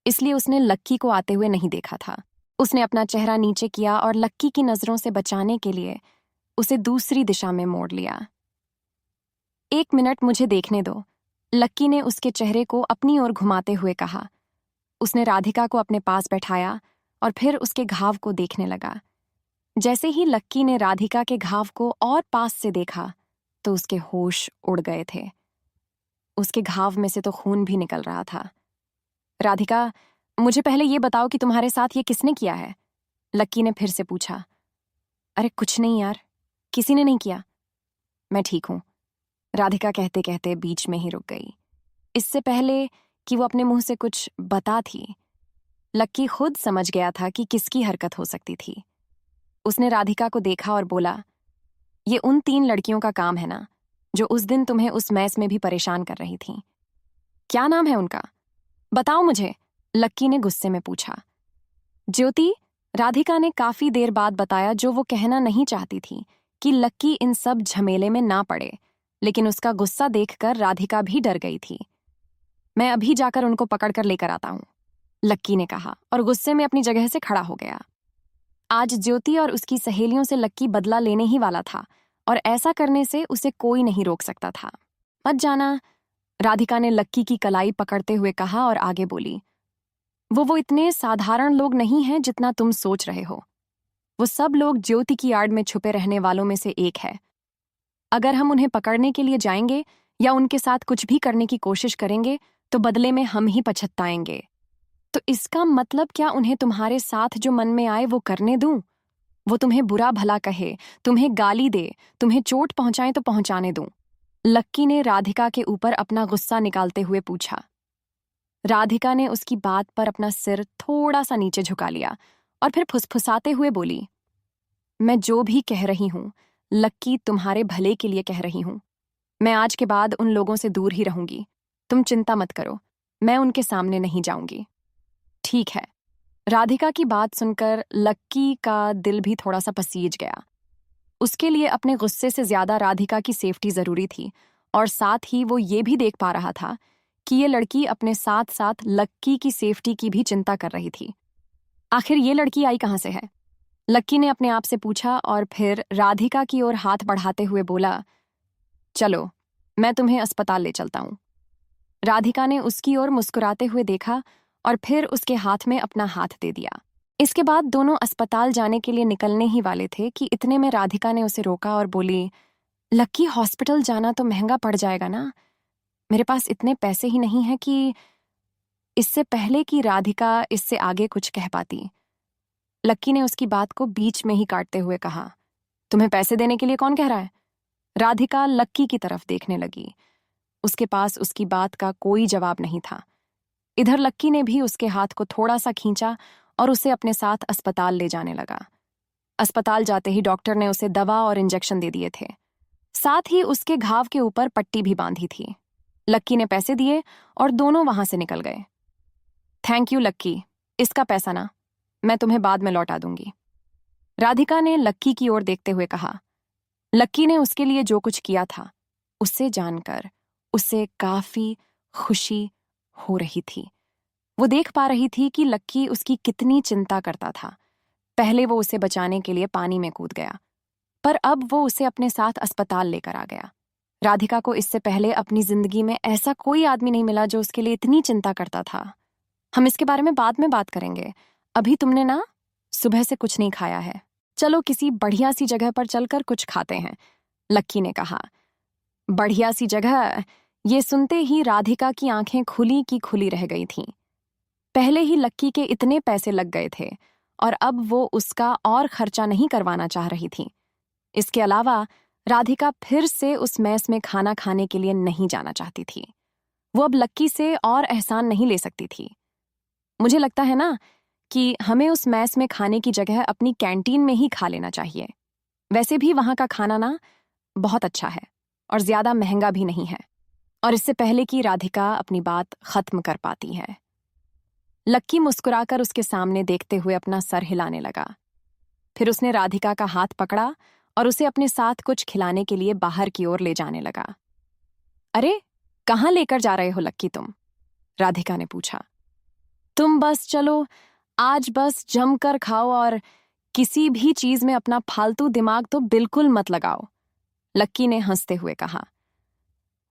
इसलिए उसने लक्की को आते हुए नहीं देखा था। उसने अपना चेहरा नीचे किया और लक्की की नजरों से बचाने के लिए उसे दूसरी दिशा में मोड़ लिया। 1 मिनट मुझे देखने दो, लक्की ने उसके चेहरे को अपनी ओर घुमाते हुए कहा। उसने राधिका को अपने पास बैठाया और फिर उसके घाव को देखने लगा। जैसे ही लक्की ने राधिका के घाव को और पास से देखा तो उसके होश उड़ गए थे। उसके घाव में से तो खून भी निकल रहा था। राधिका, मुझे पहले ये बताओ कि तुम्हारे साथ ये किसने किया है? लक्की ने फिर से पूछा। अरे कुछ नहीं यार, किसी ने नहीं किया। मैं ठीक हूं, राधिका कहते कहते बीच में ही रुक गई। इससे पहले कि वो अपने मुंह से कुछ बता थी, लक्की खुद समझ गया था कि किसकी हरकत हो सकती थी। उसने राधिका को देखा और बोला, ये उन 3 लड़कियों का काम है ना, जो उस दिन तुम्हें उस मैस में भी परेशान कर रही थीं। क्या नाम है उनका? बताओ मुझे, लक्की ने गुस्से में पूछा। ज्योति, राधिका ने काफी देर बाद बताया, जो वो कहना नहीं चाहती थी कि लक्की इन सब झमेले में ना पड़े, लेकिन उसका गुस्सा देखकर राधिका भी डर गई थी। मैं अभी जाकर उनको पकड़कर लेकर आता हूं, लक्की ने कहा और गुस्से में अपनी जगह से खड़ा हो गया। आज ज्योति और उसकी सहेलियों से लक्की बदला लेने ही वाला था और ऐसा करने से उसे कोई नहीं रोक सकता था। मत जाना, राधिका ने लक्की की कलाई पकड़ते हुए कहा और आगे बोली। वो इतने साधारण लोग नहीं हैं जितना तुम सोच रहे हो। वो सब लोग ज्योति की आड़ में छुपे रहने वालों में से एक है। अगर हम उन्हें पकड़ने के लिए जाएंगे या उनके साथ कुछ भी करने की कोशिश करेंगे तो बदले में हम ही पछताएंगे। तो इसका मतलब क्या उन्हें तुम्हारे साथ जो मन में आए वो करने दूं? वो तुम्हें बुरा भला कहे, तुम्हें गाली दे, तुम्हें चोट पहुंचाए तो पहुंचाने दूं? लक्की ने राधिका के ऊपर अपना गुस्सा निकालते हुए पूछा। राधिका ने उसकी बात पर अपना सिर थोड़ा सा नीचे झुका लिया और फिर फुसफुसाते हुए बोली, मैं जो भी कह रही हूं, लक्की तुम्हारे भले के लिए कह रही हूं। मैं आज के बाद उन लोगों से दूर ही रहूंगी। तुम चिंता मत करो, मैं उनके सामने नहीं जाऊंगी। ठीक है। राधिका की बात सुनकर लक्की का दिल भी थोड़ा सा पसीज गया। उसके लिए अपने गुस्से से ज्यादा राधिका की सेफ्टी जरूरी थी और साथ ही वो ये भी देख पा रहा था कि ये लड़की अपने साथ साथ लक्की की सेफ्टी की भी चिंता कर रही थी। आखिर ये लड़की आई कहां से है? लक्की ने अपने आप से पूछा और फिर राधिका की ओर हाथ बढ़ाते हुए बोला, चलो मैं तुम्हें अस्पताल ले चलता हूं। राधिका ने उसकी ओर मुस्कुराते हुए देखा और फिर उसके हाथ में अपना हाथ दे दिया। इसके बाद दोनों अस्पताल जाने के लिए निकलने ही वाले थे कि इतने में राधिका ने उसे रोका और बोली, लक्की, हॉस्पिटल जाना तो महंगा पड़ जाएगा ना। मेरे पास इतने पैसे ही नहीं हैं कि। इससे पहले कि राधिका इससे आगे कुछ कह पाती, लक्की ने उसकी बात को बीच में ही काटते हुए कहा, तुम्हें पैसे देने के लिए कौन कह रहा है? राधिका लक्की की तरफ देखने लगी। उसके पास उसकी बात का कोई जवाब नहीं था। इधर लक्की ने भी उसके हाथ को थोड़ा सा खींचा और उसे अपने साथ अस्पताल ले जाने लगा। अस्पताल जाते ही डॉक्टर ने उसे दवा और इंजेक्शन दे दिए थे। साथ ही उसके घाव के ऊपर पट्टी भी बांधी थी। लक्की ने पैसे दिए और दोनों वहां से निकल गए। थैंक यू लक्की, इसका पैसा ना, मैं तुम्हें बाद में लौटा दूंगी, राधिका ने लक्की की ओर देखते हुए कहा। लक्की ने उसके लिए जो कुछ किया था उससे जानकर उसे काफी खुशी हो रही थी। वो देख पा रही थी कि लक्की उसकी कितनी चिंता करता था। पहले वो उसे बचाने के लिए पानी में कूद गया, पर अब वो उसे अपने साथ अस्पताल लेकर आ गया। राधिका को इससे पहले अपनी जिंदगी में ऐसा कोई आदमी नहीं मिला जो उसके लिए इतनी चिंता करता था। हम इसके बारे में बाद में बात करेंगे। अभी तुमने ना सुबह से कुछ नहीं खाया है, चलो किसी बढ़िया सी जगह पर चलकर कुछ खाते हैं, लक्की ने कहा। बढ़िया सी जगह? ये सुनते ही राधिका की आंखें खुली की खुली रह गई थीं। पहले ही लक्की के इतने पैसे लग गए थे और अब वो उसका और खर्चा नहीं करवाना चाह रही थी। इसके अलावा राधिका फिर से उस मेस में खाना खाने के लिए नहीं जाना चाहती थी। वो अब लक्की से और एहसान नहीं ले सकती थी। मुझे लगता है ना कि हमें उस मेस में खाने की जगह अपनी कैंटीन में ही खा लेना चाहिए। वैसे भी वहां का खाना ना बहुत अच्छा है और ज्यादा महंगा भी नहीं है। और इससे पहले कि राधिका अपनी बात खत्म कर पाती है, लक्की मुस्कुराकर उसके सामने देखते हुए अपना सर हिलाने लगा। फिर उसने राधिका का हाथ पकड़ा और उसे अपने साथ कुछ खिलाने के लिए बाहर की ओर ले जाने लगा। अरे, कहाँ लेकर जा रहे हो लक्की तुम? राधिका ने पूछा। तुम बस चलो, आज बस जमकर खाओ और किसी भी चीज में अपना फालतू दिमाग तो बिल्कुल मत लगाओ, लक्की ने हंसते हुए कहा।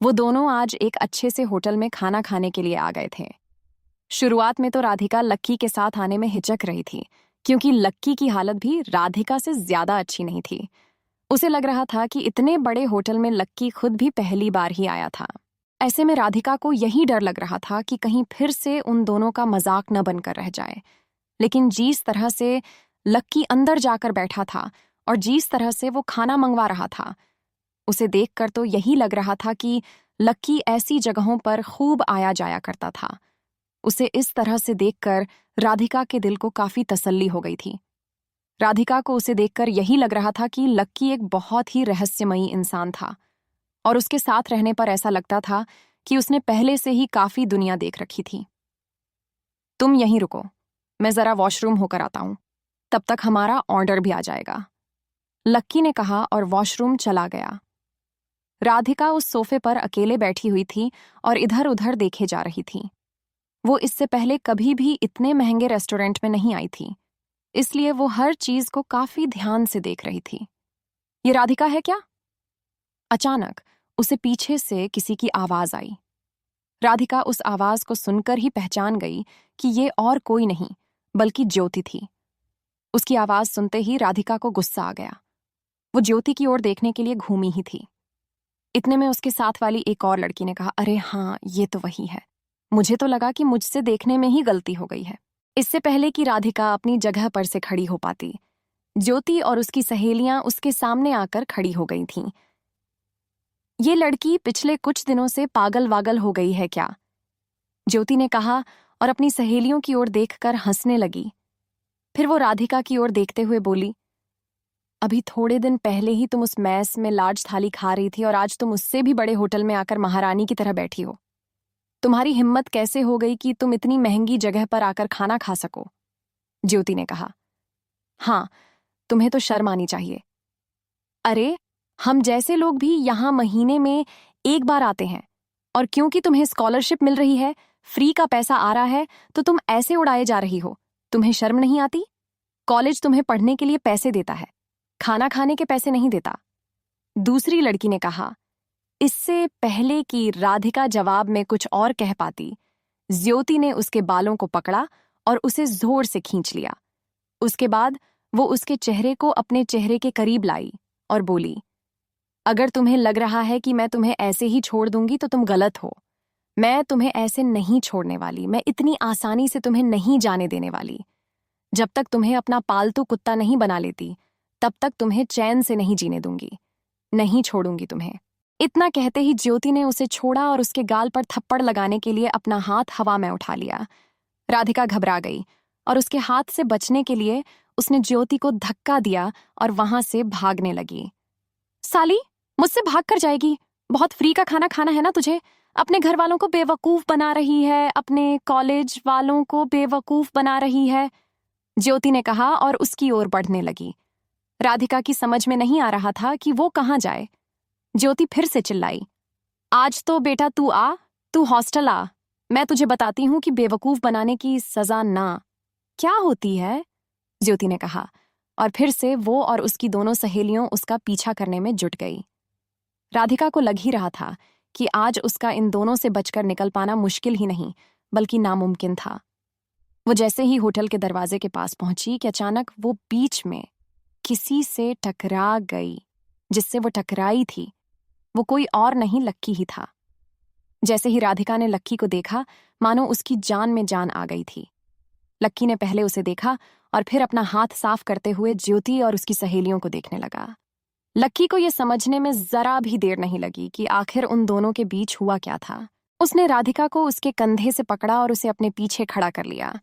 वो दोनों आज एक अच्छे से होटल में खाना खाने के लिए आ गए थे। शुरुआत में तो राधिका लक्की के साथ आने में हिचक रही थी, क्योंकि लक्की की हालत भी राधिका से ज्यादा अच्छी नहीं थी। उसे लग रहा था कि इतने बड़े होटल में लक्की खुद भी पहली बार ही आया था। ऐसे में राधिका को यही डर लग रहा था कि कहीं फिर से उन दोनों का मजाक न बनकर रह जाए। लेकिन जिस तरह से लक्की अंदर जाकर बैठा था और जिस तरह से वो खाना मंगवा रहा था, उसे देखकर तो यही लग रहा था कि लक्की ऐसी जगहों पर खूब आया जाया करता था। उसे इस तरह से देखकर राधिका के दिल को काफी तसल्ली हो गई थी। राधिका को उसे देखकर यही लग रहा था कि लक्की एक बहुत ही रहस्यमयी इंसान था और उसके साथ रहने पर ऐसा लगता था कि उसने पहले से ही काफी दुनिया देख रखी थी। तुम यहीं रुको, मैं जरा वॉशरूम होकर आता हूं, तब तक हमारा ऑर्डर भी आ जाएगा, लक्की ने कहा और वॉशरूम चला गया। राधिका उस सोफे पर अकेले बैठी हुई थी और इधर उधर देखे जा रही थी। वो इससे पहले कभी भी इतने महंगे रेस्टोरेंट में नहीं आई थी, इसलिए वो हर चीज को काफी ध्यान से देख रही थी। ये राधिका है क्या? अचानक उसे पीछे से किसी की आवाज आई। राधिका उस आवाज को सुनकर ही पहचान गई कि ये और कोई नहीं बल्कि ज्योति थी। उसकी आवाज सुनते ही राधिका को गुस्सा आ गया। वो ज्योति की ओर देखने के लिए घूमी ही थी। इतने में उसके साथ वाली एक और लड़की ने कहा, अरे हाँ, ये तो वही है। मुझे तो लगा कि मुझसे देखने में ही गलती हो गई है। इससे पहले कि राधिका अपनी जगह पर से खड़ी हो पाती, ज्योति और उसकी सहेलियां उसके सामने आकर खड़ी हो गई थीं। ये लड़की पिछले कुछ दिनों से पागल वागल हो गई है क्या? ज्योति ने कहा और अपनी सहेलियों की ओर देखकर हंसने लगी। फिर वो राधिका की ओर देखते हुए बोली, अभी थोड़े दिन पहले ही तुम उस मैस में लार्ज थाली खा रही थी और आज तुम उससे भी बड़े होटल में आकर महारानी की तरह बैठी हो। तुम्हारी हिम्मत कैसे हो गई कि तुम इतनी महंगी जगह पर आकर खाना खा सको? ज्योति ने कहा। हाँ, तुम्हें तो शर्म आनी चाहिए। अरे, हम जैसे लोग भी यहाँ महीने में एक बार आते हैं और क्योंकि तुम्हें स्कॉलरशिप मिल रही है, फ्री का पैसा आ रहा है, तो तुम ऐसे उड़ाए जा रही हो। तुम्हें शर्म नहीं आती? कॉलेज तुम्हें पढ़ने के लिए पैसे देता है, खाना खाने के पैसे नहीं देता। दूसरी लड़की ने कहा। इससे पहले कि राधिका जवाब में कुछ और कह पाती, ज्योति ने उसके बालों को पकड़ा और उसे जोर से खींच लिया। उसके बाद वो उसके चेहरे को अपने चेहरे के करीब लाई और बोली, अगर तुम्हें लग रहा है कि मैं तुम्हें ऐसे ही छोड़ दूंगी तो तुम गलत हो। मैं तुम्हें ऐसे नहीं छोड़ने वाली, मैं इतनी आसानी से तुम्हें नहीं जाने देने वाली। जब तक तुम्हें अपना पालतू कुत्ता नहीं बना लेती, तब तक तुम्हें चैन से नहीं जीने दूंगी। नहीं छोड़ूंगी तुम्हें। इतना कहते ही ज्योति ने उसे छोड़ा और उसके गाल पर थप्पड़ लगाने के लिए अपना हाथ हवा में उठा लिया। राधिका घबरा गई और उसके हाथ से बचने के लिए उसने ज्योति को धक्का दिया और वहां से भागने लगी। साली, मुझसे भाग कर जाएगी? बहुत फ्री का खाना खाना है ना तुझे? अपने घर वालों को बेवकूफ बना रही है, अपने कॉलेज वालों को बेवकूफ बना रही है, ज्योति ने कहा और उसकी ओर बढ़ने लगी। राधिका की समझ में नहीं आ रहा था कि वो कहाँ जाए। ज्योति फिर से चिल्लाई, आज तो बेटा तू आ, तू हॉस्टल आ। मैं तुझे बताती हूँ कि बेवकूफ बनाने की सजा ना क्या होती है, ज्योति ने कहा और फिर से वो और उसकी दोनों सहेलियों उसका पीछा करने में जुट गई। राधिका को लग ही रहा था कि आज उसका इन दोनों से बचकर निकल पाना मुश्किल ही नहीं बल्कि नामुमकिन था। वो जैसे ही होटल के दरवाजे के पास पहुंची कि अचानक वो बीच में किसी से टकरा गई। जिससे वो टकराई थी वो कोई और नहीं, लक्की ही था। जैसे ही राधिका ने लक्की को देखा, मानो उसकी जान में जान आ गई थी। लक्की ने पहले उसे देखा और फिर अपना हाथ साफ करते हुए ज्योति और उसकी सहेलियों को देखने लगा। लक्की को यह समझने में जरा भी देर नहीं लगी कि आखिर उन दोनों के बीच हुआ क्या था। उसने राधिका को उसके कंधे से पकड़ा और उसे अपने पीछे खड़ा कर लिया।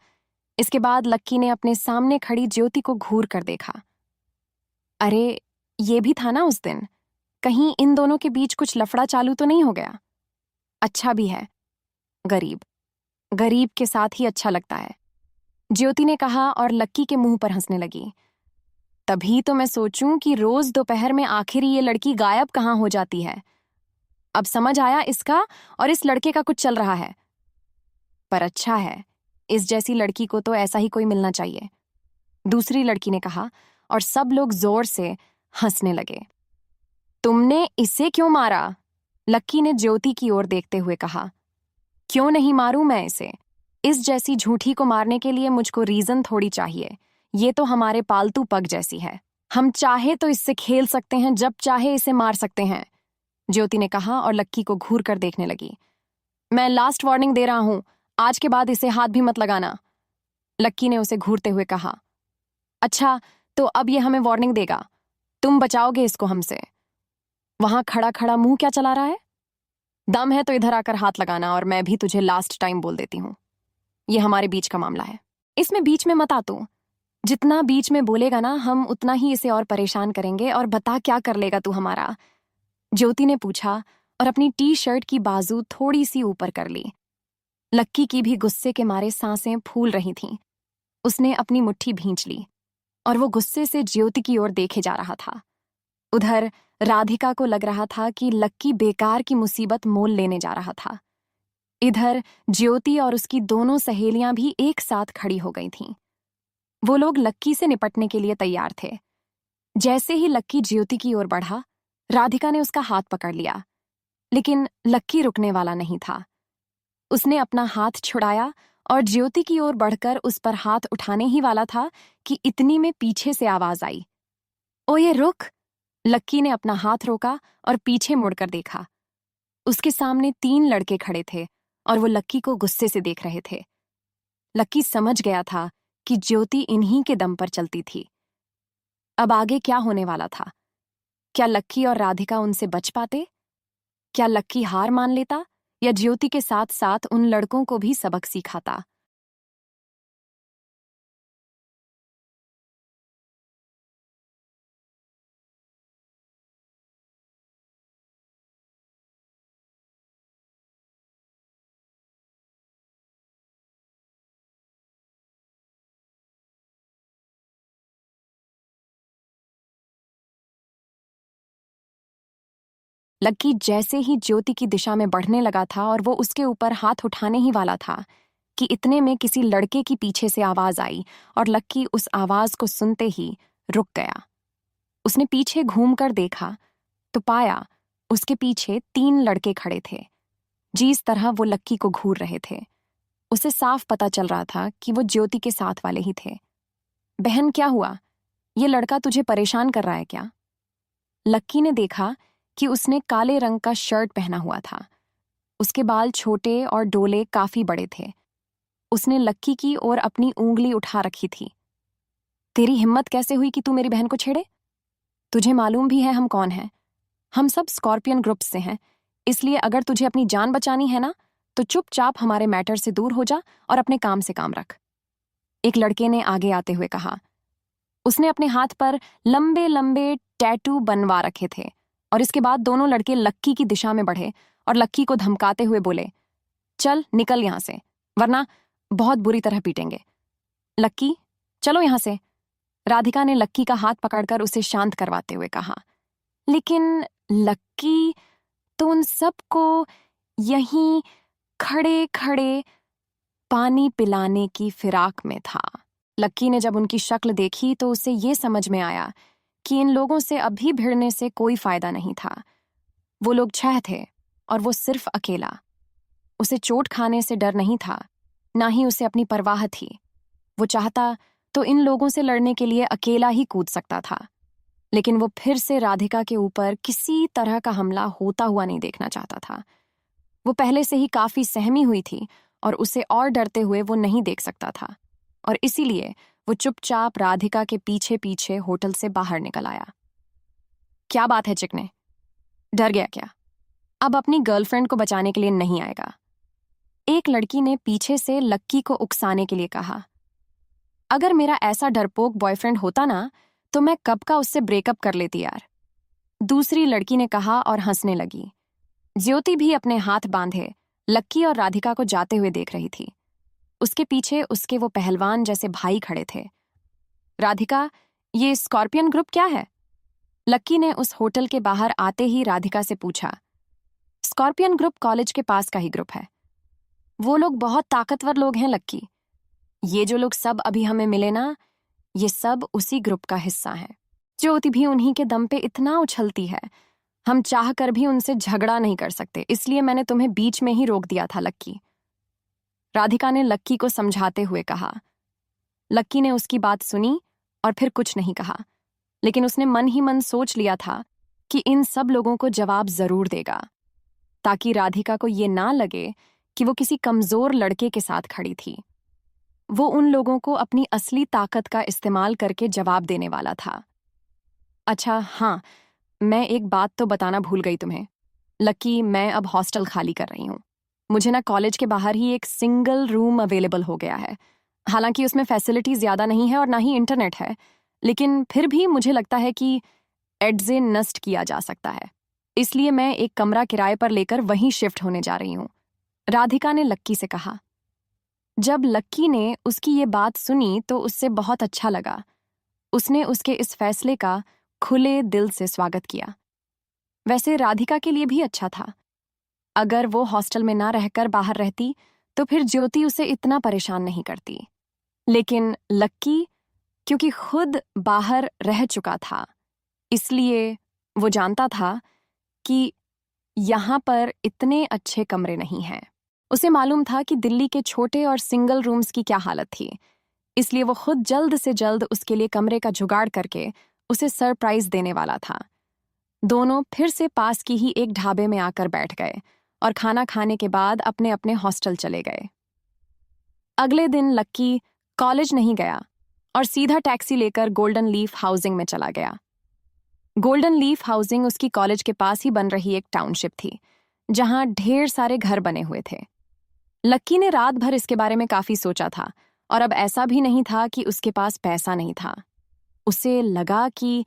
इसके बाद लक्की ने अपने सामने खड़ी ज्योति को घूर कर देखा। अरे, ये भी था ना उस दिन। कहीं इन दोनों के बीच कुछ लफड़ा चालू तो नहीं हो गया? अच्छा भी है, गरीब गरीब के साथ ही अच्छा लगता है, ज्योति ने कहा और लक्की के मुंह पर हंसने लगी। तभी तो मैं सोचूं कि रोज दोपहर में आखिर ये लड़की गायब कहाँ हो जाती है। अब समझ आया इसका और इस लड़के का कुछ चल रहा है। पर अच्छा है, इस जैसी लड़की को तो ऐसा ही कोई मिलना चाहिए, दूसरी लड़की ने कहा और सब लोग जोर से हंसने लगे। तुमने इसे क्यों मारा? लक्की ने ज्योति की ओर देखते हुए कहा। क्यों नहीं मारूं मैं इसे? इस जैसी झूठी को मारने के लिए मुझको रीजन थोड़ी चाहिए। ये तो हमारे पालतू पग जैसी है। हम चाहे तो इससे खेल सकते हैं, जब चाहे इसे मार सकते हैं, ज्योति ने कहा और लक्की को घूर कर देखने लगी। मैं लास्ट वार्निंग दे रहा हूं, आज के बाद इसे हाथ भी मत लगाना, लक्की ने उसे घूरते हुए कहा। अच्छा, तो अब ये हमें वार्निंग देगा, तुम बचाओगे इसको हमसे? वहां खड़ा खड़ा मुंह क्या चला रहा है? दम है तो इधर आकर हाथ लगाना और मैं भी तुझे लास्ट टाइम बोल देती हूँ, ये हमारे बीच का मामला है। इसमें बीच में मत आ तू। जितना बीच में बोलेगा ना, हम उतना ही इसे और परेशान करेंगे। और बता क्या कर लेगा तू हमारा? ज्योति ने पूछा और अपनी टी शर्ट की बाजू थोड़ी सी ऊपर कर ली। लक्की की भी गुस्से के मारे सांसें फूल रही थीं। उसने अपनी मुट्ठी भींच ली और वो गुस्से से ज्योति की ओर देखे जा रहा था। उधर राधिका को लग रहा था कि लक्की बेकार की मुसीबत मोल लेने जा रहा था। इधर ज्योति और उसकी दोनों सहेलियां भी एक साथ खड़ी हो गई थीं। वो लोग लक्की से निपटने के लिए तैयार थे। जैसे ही लक्की ज्योति की ओर बढ़ा, राधिका ने उसका हाथ पकड़ लिया, लेकिन लक्की रुकने वाला नहीं था। उसने अपना हाथ छुड़ाया और ज्योति की ओर बढ़कर उस पर हाथ उठाने ही वाला था कि इतनी में पीछे से आवाज आई, ओए रुक! लक्की ने अपना हाथ रोका और पीछे मुड़कर देखा। उसके सामने 3 लड़के खड़े थे और वो लक्की को गुस्से से देख रहे थे। लक्की समझ गया था कि ज्योति इन्हीं के दम पर चलती थी। अब आगे क्या होने वाला था? क्या लक्की और राधिका उनसे बच पाते? क्या लक्की हार मान लेता या ज्योति के साथ साथ उन लड़कों को भी सबक सिखाता? लक्की जैसे ही ज्योति की दिशा में बढ़ने लगा था और वो उसके ऊपर हाथ उठाने ही वाला था कि इतने में किसी लड़के की पीछे से आवाज आई और लक्की उस आवाज को सुनते ही रुक गया। उसने पीछे घूमकर देखा तो पाया उसके पीछे 3 लड़के खड़े थे, जिस तरह वो लक्की को घूर रहे थे। उसे साफ पता चल रहा था कि वो ज्योति के साथ वाले ही थे। बहन, क्या हुआ? ये लड़का तुझे परेशान कर रहा है क्या? लक्की ने देखा कि उसने काले रंग का शर्ट पहना हुआ था। उसके बाल छोटे और डोले काफी बड़े थे। उसने लक्की की ओर अपनी ऊंगली उठा रखी थी। तेरी हिम्मत कैसे हुई कि तू मेरी बहन को छेड़े? तुझे मालूम भी है हम कौन हैं। हम सब स्कॉर्पियन ग्रुप से हैं, इसलिए अगर तुझे अपनी जान बचानी है ना, तो चुपचाप हमारे मैटर से दूर हो जा और अपने काम से काम रख। एक लड़के ने आगे आते हुए कहा। उसने अपने हाथ पर लंबे लंबे टैटू बनवा रखे थे और इसके बाद दोनों लड़के लक्की की दिशा में बढ़े और लक्की को धमकाते हुए बोले, चल निकल यहां से, वरना बहुत बुरी तरह पीटेंगे। लक्की, चलो यहां से। राधिका ने लक्की का हाथ पकड़कर उसे शांत करवाते हुए कहा। लेकिन लक्की तो उन सबको यहीं खड़े खड़े पानी पिलाने की फिराक में था। लक्की ने जब उनकी शक्ल देखी तो उसे ये समझ में आया कि इन लोगों से अभी भिड़ने से कोई फायदा नहीं था। वो लोग 6 थे और वो सिर्फ अकेला। उसे चोट खाने से डर नहीं था, ना ही उसे अपनी परवाह थी। वो चाहता तो इन लोगों से लड़ने के लिए अकेला ही कूद सकता था, लेकिन वो फिर से राधिका के ऊपर किसी तरह का हमला होता हुआ नहीं देखना चाहता था। वो पहले से ही काफी सहमी हुई थी और उसे और डरते हुए वो नहीं देख सकता था, और इसीलिए वो चुपचाप राधिका के पीछे पीछे होटल से बाहर निकल आया। क्या बात है चिकने, डर गया क्या? अब अपनी गर्लफ्रेंड को बचाने के लिए नहीं आएगा। एक लड़की ने पीछे से लक्की को उकसाने के लिए कहा। अगर मेरा ऐसा डरपोक बॉयफ्रेंड होता ना, तो मैं कब का उससे ब्रेकअप कर लेती यार। दूसरी लड़की ने कहा और हंसने लगी। ज्योति भी अपने हाथ बांधे लक्की और राधिका को जाते हुए देख रही थी। उसके पीछे उसके वो पहलवान जैसे भाई खड़े थे। राधिका, ये स्कॉर्पियन ग्रुप क्या है? लक्की ने उस होटल के बाहर आते ही राधिका से पूछा। स्कॉर्पियन ग्रुप कॉलेज के पास का ही ग्रुप है। वो लोग बहुत ताकतवर लोग हैं लक्की। ये जो लोग सब अभी हमें मिले ना, ये सब उसी ग्रुप का हिस्सा है। ज्योति भी उन्हीं के दम पे इतना उछलती है, हम चाह कर भी उनसे झगड़ा नहीं कर सकते, इसलिए मैंने तुम्हें बीच में ही रोक दिया था लक्की। राधिका ने लक्की को समझाते हुए कहा। लक्की ने उसकी बात सुनी और फिर कुछ नहीं कहा, लेकिन उसने मन ही मन सोच लिया था कि इन सब लोगों को जवाब जरूर देगा, ताकि राधिका को ये ना लगे कि वो किसी कमजोर लड़के के साथ खड़ी थी। वो उन लोगों को अपनी असली ताकत का इस्तेमाल करके जवाब देने वाला था। अच्छा हाँ, मैं एक बात तो बताना भूल गई तुम्हें। लक्की, मैं अब हॉस्टल खाली कर रही हूँ। मुझे ना कॉलेज के बाहर ही एक सिंगल रूम अवेलेबल हो गया है। हालांकि उसमें फैसिलिटी ज़्यादा नहीं है और ना ही इंटरनेट है, लेकिन फिर भी मुझे लगता है कि एड्जे नष्ट किया जा सकता है। इसलिए मैं एक कमरा किराए पर लेकर वहीं शिफ्ट होने जा रही हूँ। राधिका ने लक्की से कहा। जब लक्की ने उसकी ये बात सुनी तो उससे बहुत अच्छा लगा। उसने उसके इस फैसले का खुले दिल से स्वागत किया। वैसे राधिका के लिए भी अच्छा था। अगर वो हॉस्टल में ना रहकर बाहर रहती तो फिर ज्योति उसे इतना परेशान नहीं करती। लेकिन लक्की, क्योंकि खुद बाहर रह चुका था, इसलिए वो जानता था कि यहाँ पर इतने अच्छे कमरे नहीं हैं। उसे मालूम था कि दिल्ली के छोटे और सिंगल रूम्स की क्या हालत थी, इसलिए वो खुद जल्द से जल्द उसके लिए कमरे का जुगाड़ करके उसे सरप्राइज देने वाला था। दोनों फिर से पास की ही एक ढाबे में आकर बैठ गए और खाना खाने के बाद अपने अपने हॉस्टल चले गए। अगले दिन लक्की कॉलेज नहीं गया और सीधा टैक्सी लेकर गोल्डन लीफ हाउसिंग में चला गया। गोल्डन लीफ हाउसिंग उसकी कॉलेज के पास ही बन रही एक टाउनशिप थी, जहां ढेर सारे घर बने हुए थे। लक्की ने रात भर इसके बारे में काफी सोचा था, और अब ऐसा भी नहीं था कि उसके पास पैसा नहीं था। उसे लगा कि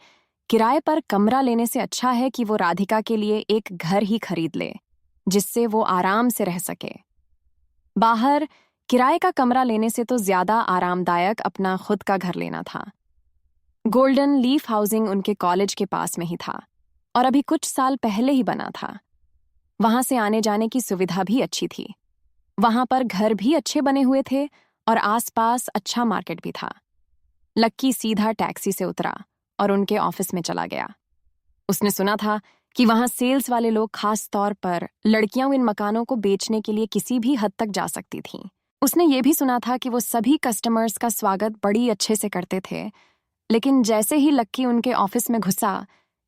किराए पर कमरा लेने से अच्छा है कि वो राधिका के लिए एक घर ही खरीद ले, जिससे वो आराम से रह सके। बाहर किराए का कमरा लेने से तो ज्यादा आरामदायक अपना खुद का घर लेना था। गोल्डन लीफ हाउसिंग उनके कॉलेज के पास में ही था और अभी कुछ साल पहले ही बना था। वहां से आने जाने की सुविधा भी अच्छी थी। वहां पर घर भी अच्छे बने हुए थे और आसपास अच्छा मार्केट भी था। लक्की सीधा टैक्सी से उतरा और उनके ऑफिस में चला गया। उसने सुना था कि वहां सेल्स वाले लोग खास तौर पर लड़कियां इन मकानों को बेचने के लिए किसी भी हद तक जा सकती थीं। उसने ये भी सुना था कि वो सभी कस्टमर्स का स्वागत बड़ी अच्छे से करते थे, लेकिन जैसे ही लक्की उनके ऑफिस में घुसा,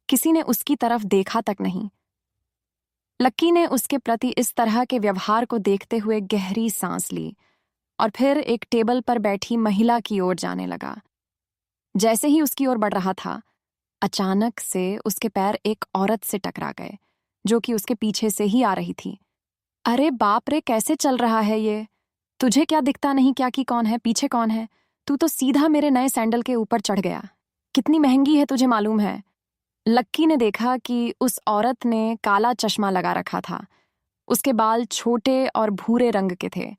किसी ने उसकी तरफ देखा तक नहीं। लक्की ने उसके प्रति इस तरह के व्यवहार को देखते हुए गहरी सांस ली और फिर एक टेबल पर बैठी महिला की ओर जाने लगा। जैसे ही उसकी ओर बढ़ रहा था, अचानक से उसके पैर एक औरत से टकरा गए, जो कि उसके पीछे से ही आ रही थी। अरे बाप रे, कैसे चल रहा है ये? तुझे क्या दिखता नहीं क्या कि कौन है, पीछे कौन है? तू तो सीधा मेरे नए सैंडल के ऊपर चढ़ गया। कितनी महंगी है, तुझे मालूम है? लक्की ने देखा कि उस औरत ने काला चश्मा लगा रखा था। उसके बाल छोटे और भूरे रंग के थे।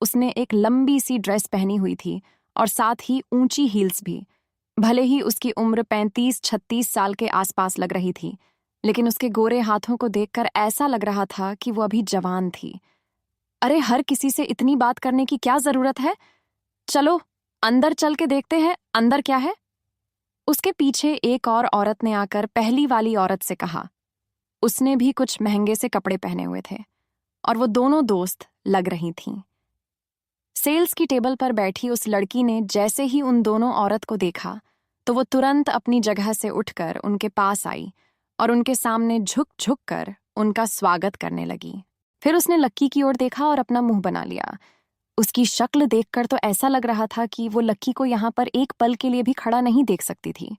उसने एक लंबी सी ड्रेस पहनी हुई थी और साथ ही ऊंची हील्स भी। भले ही उसकी उम्र 35-36 साल के आसपास लग रही थी, लेकिन उसके गोरे हाथों को देखकर ऐसा लग रहा था कि वो अभी जवान थी। अरे, हर किसी से इतनी बात करने की क्या जरूरत है? चलो अंदर चल के देखते हैं अंदर क्या है। उसके पीछे एक और औरत ने आकर पहली वाली औरत से कहा। उसने भी कुछ महंगे से कपड़े पहने हुए थे और वो दोनों दोस्त लग रही थीं। सेल्स की टेबल पर बैठी उस लड़की ने जैसे ही उन दोनों औरत को देखा, तो वो तुरंत अपनी जगह से उठकर उनके पास आई और उनके सामने झुक झुक कर उनका स्वागत करने लगी। फिर उसने लक्की की ओर देखा और अपना मुंह बना लिया। उसकी शक्ल देखकर तो ऐसा लग रहा था कि वो लक्की को यहाँ पर एक पल के लिए भी खड़ा नहीं देख सकती थी।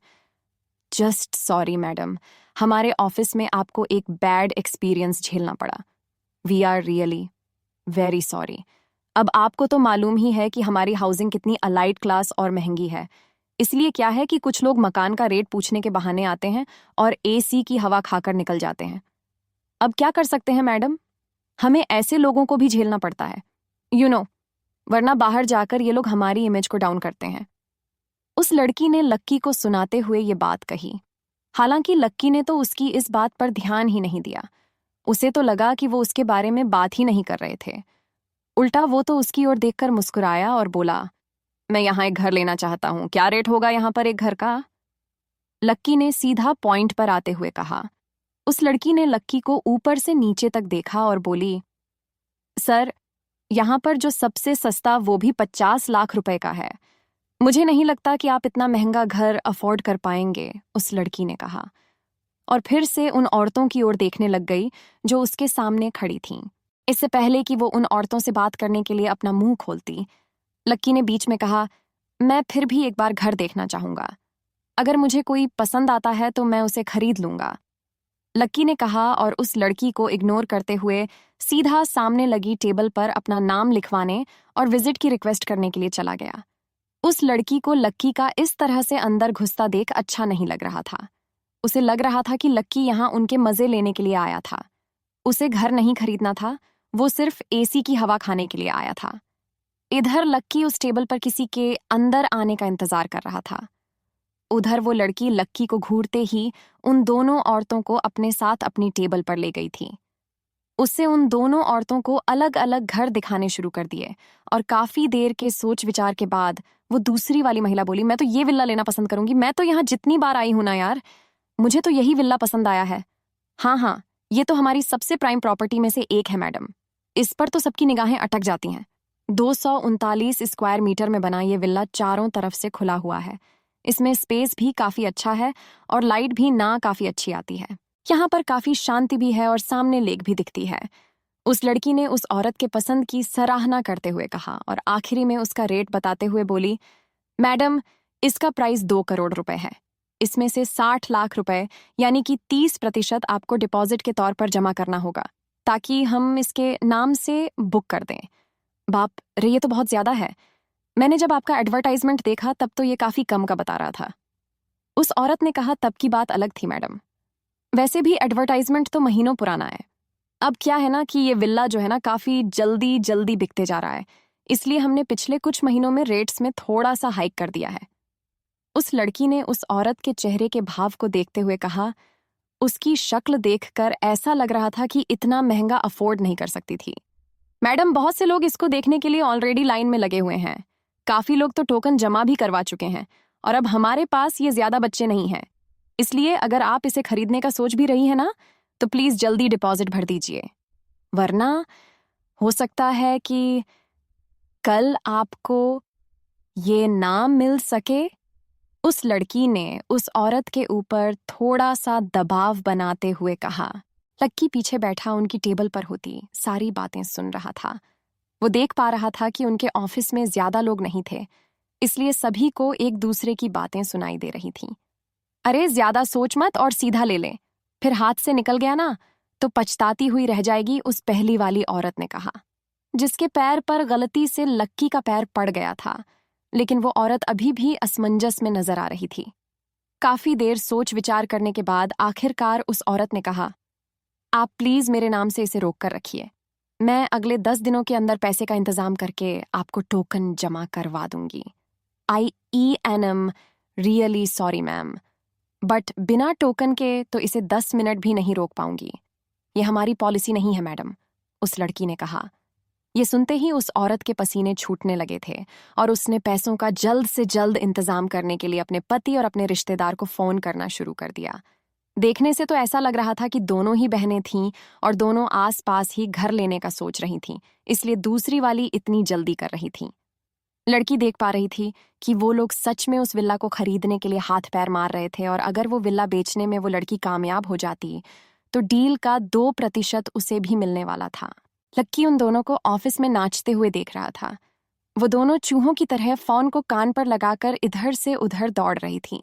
जस्ट सॉरी मैडम, हमारे ऑफिस में आपको एक बैड एक्सपीरियंस झेलना पड़ा। We are really very sorry. अब आपको तो मालूम ही है कि हमारी हाउसिंग कितनी अलाइड क्लास और महंगी है। इसलिए क्या है कि कुछ लोग मकान का रेट पूछने के बहाने आते हैं और एसी की हवा खाकर निकल जाते हैं। अब क्या कर सकते हैं मैडम, हमें ऐसे लोगों को भी झेलना पड़ता है, वरना बाहर जाकर ये लोग हमारी इमेज को डाउन करते हैं। उस लड़की ने लक्की को सुनाते हुए ये बात कही। हालांकि लक्की ने तो उसकी इस बात पर ध्यान ही नहीं दिया। उसे तो लगा कि वो उसके बारे में बात ही नहीं कर रहे थे। उल्टा वो तो उसकी ओर देखकर मुस्कुराया और बोला, मैं यहाँ एक घर लेना चाहता हूँ, क्या रेट होगा यहाँ पर एक घर का? लक्की ने सीधा पॉइंट पर आते हुए कहा। उस लड़की ने लक्की को ऊपर से नीचे तक देखा और बोली, सर, यहाँ पर जो सबसे सस्ता वो भी 50 लाख रुपए का है। मुझे नहीं लगता कि आप इतना महंगा घर अफोर्ड कर पाएंगे, उस लड़की ने कहा और फिर से उन औरतों की ओर देखने लग गई जो उसके सामने खड़ी थीं। इससे पहले कि वो उन औरतों से बात करने के लिए अपना मुंह खोलती, लक्की ने बीच में कहा, मैं फिर भी एक बार घर देखना चाहूंगा। अगर मुझे कोई पसंद आता है तो मैं उसे खरीद लूंगा। लक्की ने कहा और उस लड़की को इग्नोर करते हुए सीधा सामने लगी टेबल पर अपना नाम लिखवाने और विजिट की रिक्वेस्ट करने के लिए चला गया। उस लड़की को लक्की का इस तरह से अंदर घुसता देख अच्छा नहीं लग रहा था। उसे लग रहा था कि लक्की यहाँ उनके मजे लेने के लिए आया था। उसे घर नहीं खरीदना था, वो सिर्फ एसी की हवा खाने के लिए आया था। इधर लक्की उस टेबल पर किसी के अंदर आने का इंतजार कर रहा था। उधर वो लड़की लक्की को घूरते ही उन दोनों औरतों को अपने साथ अपनी टेबल पर ले गई थी। उससे उन दोनों औरतों को अलग अलग घर दिखाने शुरू कर दिए और काफी देर के सोच विचार के बाद वो दूसरी वाली महिला बोली, मैं तो ये विल्ला लेना पसंद करूंगी। मैं तो यहाँ जितनी बार आई हूं ना यार, मुझे तो यही विल्ला पसंद आया है। हाँ हाँ, ये तो हमारी सबसे प्राइम प्रॉपर्टी में से एक है मैडम। इस पर तो सबकी निगाहें अटक जाती हैं। 239 स्क्वायर मीटर में बना ये विल्ला चारों तरफ से खुला हुआ है। इसमें स्पेस भी काफी अच्छा है और लाइट भी ना काफी अच्छी आती है। यहाँ पर काफी शांति भी है और सामने लेक भी दिखती है। उस लड़की ने उस औरत के पसंद की सराहना करते हुए कहा और आखिरी में उसका रेट बताते हुए बोली, मैडम, इसका प्राइस 2 करोड़ रुपए है। इसमें से 60 लाख रुपए यानी कि 30% आपको डिपॉजिट के तौर पर जमा करना होगा ताकि हम इसके नाम से बुक कर दें। बाप रे, ये तो बहुत ज्यादा है। मैंने जब आपका एडवर्टाइजमेंट देखा तब तो ये काफी कम का बता रहा था। उस औरत ने कहा, तब की बात अलग थी मैडम। वैसे भी एडवर्टाइजमेंट तो महीनों पुराना है। अब क्या है ना कि ये विल्ला जो है ना काफी जल्दी जल्दी बिकते जा रहा है, इसलिए हमने पिछले कुछ महीनों में रेट्स में थोड़ा सा हाइक कर दिया है। उस लड़की ने उस औरत के चेहरे के भाव को देखते हुए कहा। उसकी शक्ल देखकर ऐसा लग रहा था कि इतना महंगा अफोर्ड नहीं कर सकती थी। मैडम, बहुत से लोग इसको देखने के लिए ऑलरेडी लाइन में लगे हुए हैं। काफी लोग तो टोकन जमा भी करवा चुके हैं और अब हमारे पास ये ज्यादा बच्चे नहीं हैं। इसलिए अगर आप इसे खरीदने का सोच भी रही है ना, तो प्लीज जल्दी डिपॉजिट भर दीजिए, वरना हो सकता है कि कल आपको ये ना मिल सके। उस लड़की ने उस औरत के ऊपर थोड़ा सा दबाव बनाते हुए कहा। लक्की पीछे बैठा उनकी टेबल पर होती सारी बातें सुन रहा था। वो देख पा रहा था कि उनके ऑफिस में ज्यादा लोग नहीं थे, इसलिए सभी को एक दूसरे की बातें सुनाई दे रही थीं। अरे ज्यादा सोच मत और सीधा ले ले, फिर हाथ से निकल गया ना तो पछताती हुई रह जाएगी, उस पहली वाली औरत ने कहा, जिसके पैर पर गलती से लक्की का पैर पड़ गया था। लेकिन वो औरत अभी भी असमंजस में नजर आ रही थी। काफी देर सोच विचार करने के बाद आखिरकार उस औरत ने कहा, आप प्लीज मेरे नाम से इसे रोक कर रखिए। मैं अगले 10 दिनों के अंदर पैसे का इंतजाम करके आपको टोकन जमा करवा दूंगी। IENM really sorry ma'am, but बिना टोकन के तो इसे 10 मिनट भी नहीं रोक पाऊंगी। ये हमारी पॉलिसी नहीं है मैडम, उस लड़की ने कहा। ये सुनते ही उस औरत के पसीने छूटने लगे थे और उसने पैसों का जल्द से जल्द इंतजाम करने के लिए अपने पति और अपने रिश्तेदार को फोन करना शुरू कर दिया। देखने से तो ऐसा लग रहा था कि दोनों ही बहनें थीं और दोनों आस-पास ही घर लेने का सोच रही थीं, इसलिए दूसरी वाली इतनी जल्दी कर रही थी। लड़की देख पा रही थी कि वो लोग सच में उस विला को खरीदने के लिए हाथ पैर मार रहे थे और अगर वो विला बेचने में वो लड़की कामयाब हो जाती तो डील का 2% उसे भी मिलने वाला था। लक्की उन दोनों को ऑफिस में नाचते हुए देख रहा था। वो दोनों चूहों की तरह फोन को कान पर लगाकर इधर से उधर दौड़ रही थीं।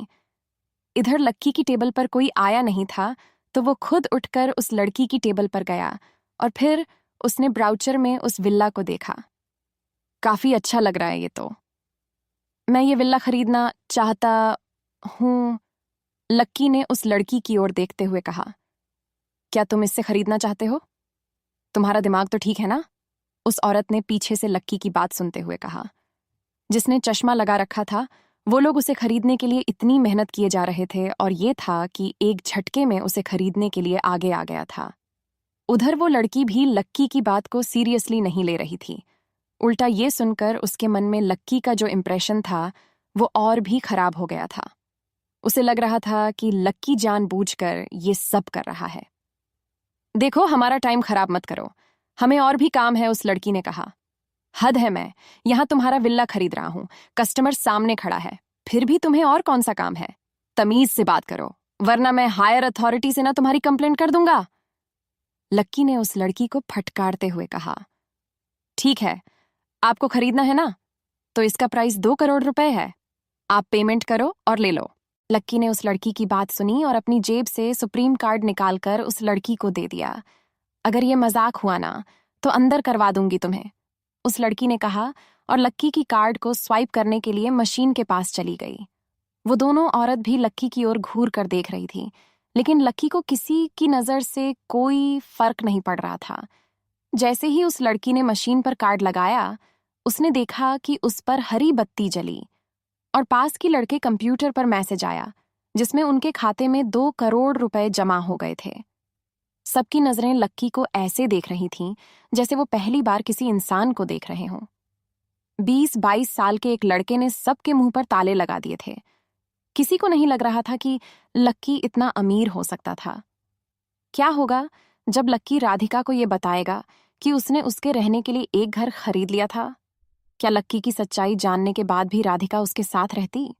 इधर लक्की की टेबल पर कोई आया नहीं था तो वो खुद उठकर उस लड़की की टेबल पर गया और फिर उसने ब्राउचर में उस विला को देखा। काफी अच्छा लग रहा है ये तो, मैं ये विला खरीदना चाहता हूँ, लक्की ने उस लड़की की ओर देखते हुए कहा। क्या तुम इससे खरीदना चाहते हो? तुम्हारा दिमाग तो ठीक है ना? उस औरत ने पीछे से लक्की की बात सुनते हुए कहा। जिसने चश्मा लगा रखा था वो लोग उसे खरीदने के लिए इतनी मेहनत किए जा रहे थे और ये था कि एक झटके में उसे खरीदने के लिए आगे आ गया था। उधर वो लड़की भी लक्की की बात को सीरियसली नहीं ले रही थी। उल्टा ये सुनकर उसके मन में लक्की का जो इम्प्रेशन था वो और भी खराब हो गया था। उसे लग रहा था कि लक्की जानबूझकर ये सब कर रहा है। देखो, हमारा टाइम खराब मत करो, हमें और भी काम है, उस लड़की ने कहा। हद है, मैं यहां तुम्हारा विला खरीद रहा हूं, कस्टमर सामने खड़ा है, फिर भी तुम्हें और कौन सा काम है? तमीज से बात करो, वरना मैं हायर अथॉरिटी से ना तुम्हारी कंप्लेंट कर दूंगा। लक्की ने उस लड़की को फटकारते हुए कहा। ठीक है, आपको खरीदना है ना, तो इसका प्राइस 2 करोड़ रुपए है। आप पेमेंट करो और ले लो। लक्की ने उस लड़की की बात सुनी और अपनी जेब से सुप्रीम कार्ड निकालकर उस लड़की को दे दिया। अगर ये मजाक हुआ ना तो अंदर करवा दूंगी तुम्हें, उस लड़की ने कहा और लक्की की कार्ड को स्वाइप करने के लिए मशीन के पास चली गई। वो दोनों औरत भी लक्की की ओर घूर कर देख रही थी, लेकिन लक्की को किसी की नजर से कोई फर्क नहीं पड़ रहा था। जैसे ही उस लड़की ने मशीन पर कार्ड लगाया, उसने देखा कि उस पर हरी बत्ती जली और पास की लड़के कंप्यूटर पर मैसेज आया जिसमें उनके खाते में 2 करोड़ रुपए जमा हो गए थे। सबकी नजरें लक्की को ऐसे देख रही थीं जैसे वो पहली बार किसी इंसान को देख रहे हों। 20-22 साल के एक लड़के ने सबके मुंह पर ताले लगा दिए थे। किसी को नहीं लग रहा था कि लक्की इतना अमीर हो सकता था। क्या होगा जब लक्की राधिका को ये बताएगा कि उसने उसके रहने के लिए एक घर खरीद लिया था? क्या लक्की की सच्चाई जानने के बाद भी राधिका उसके साथ रहती?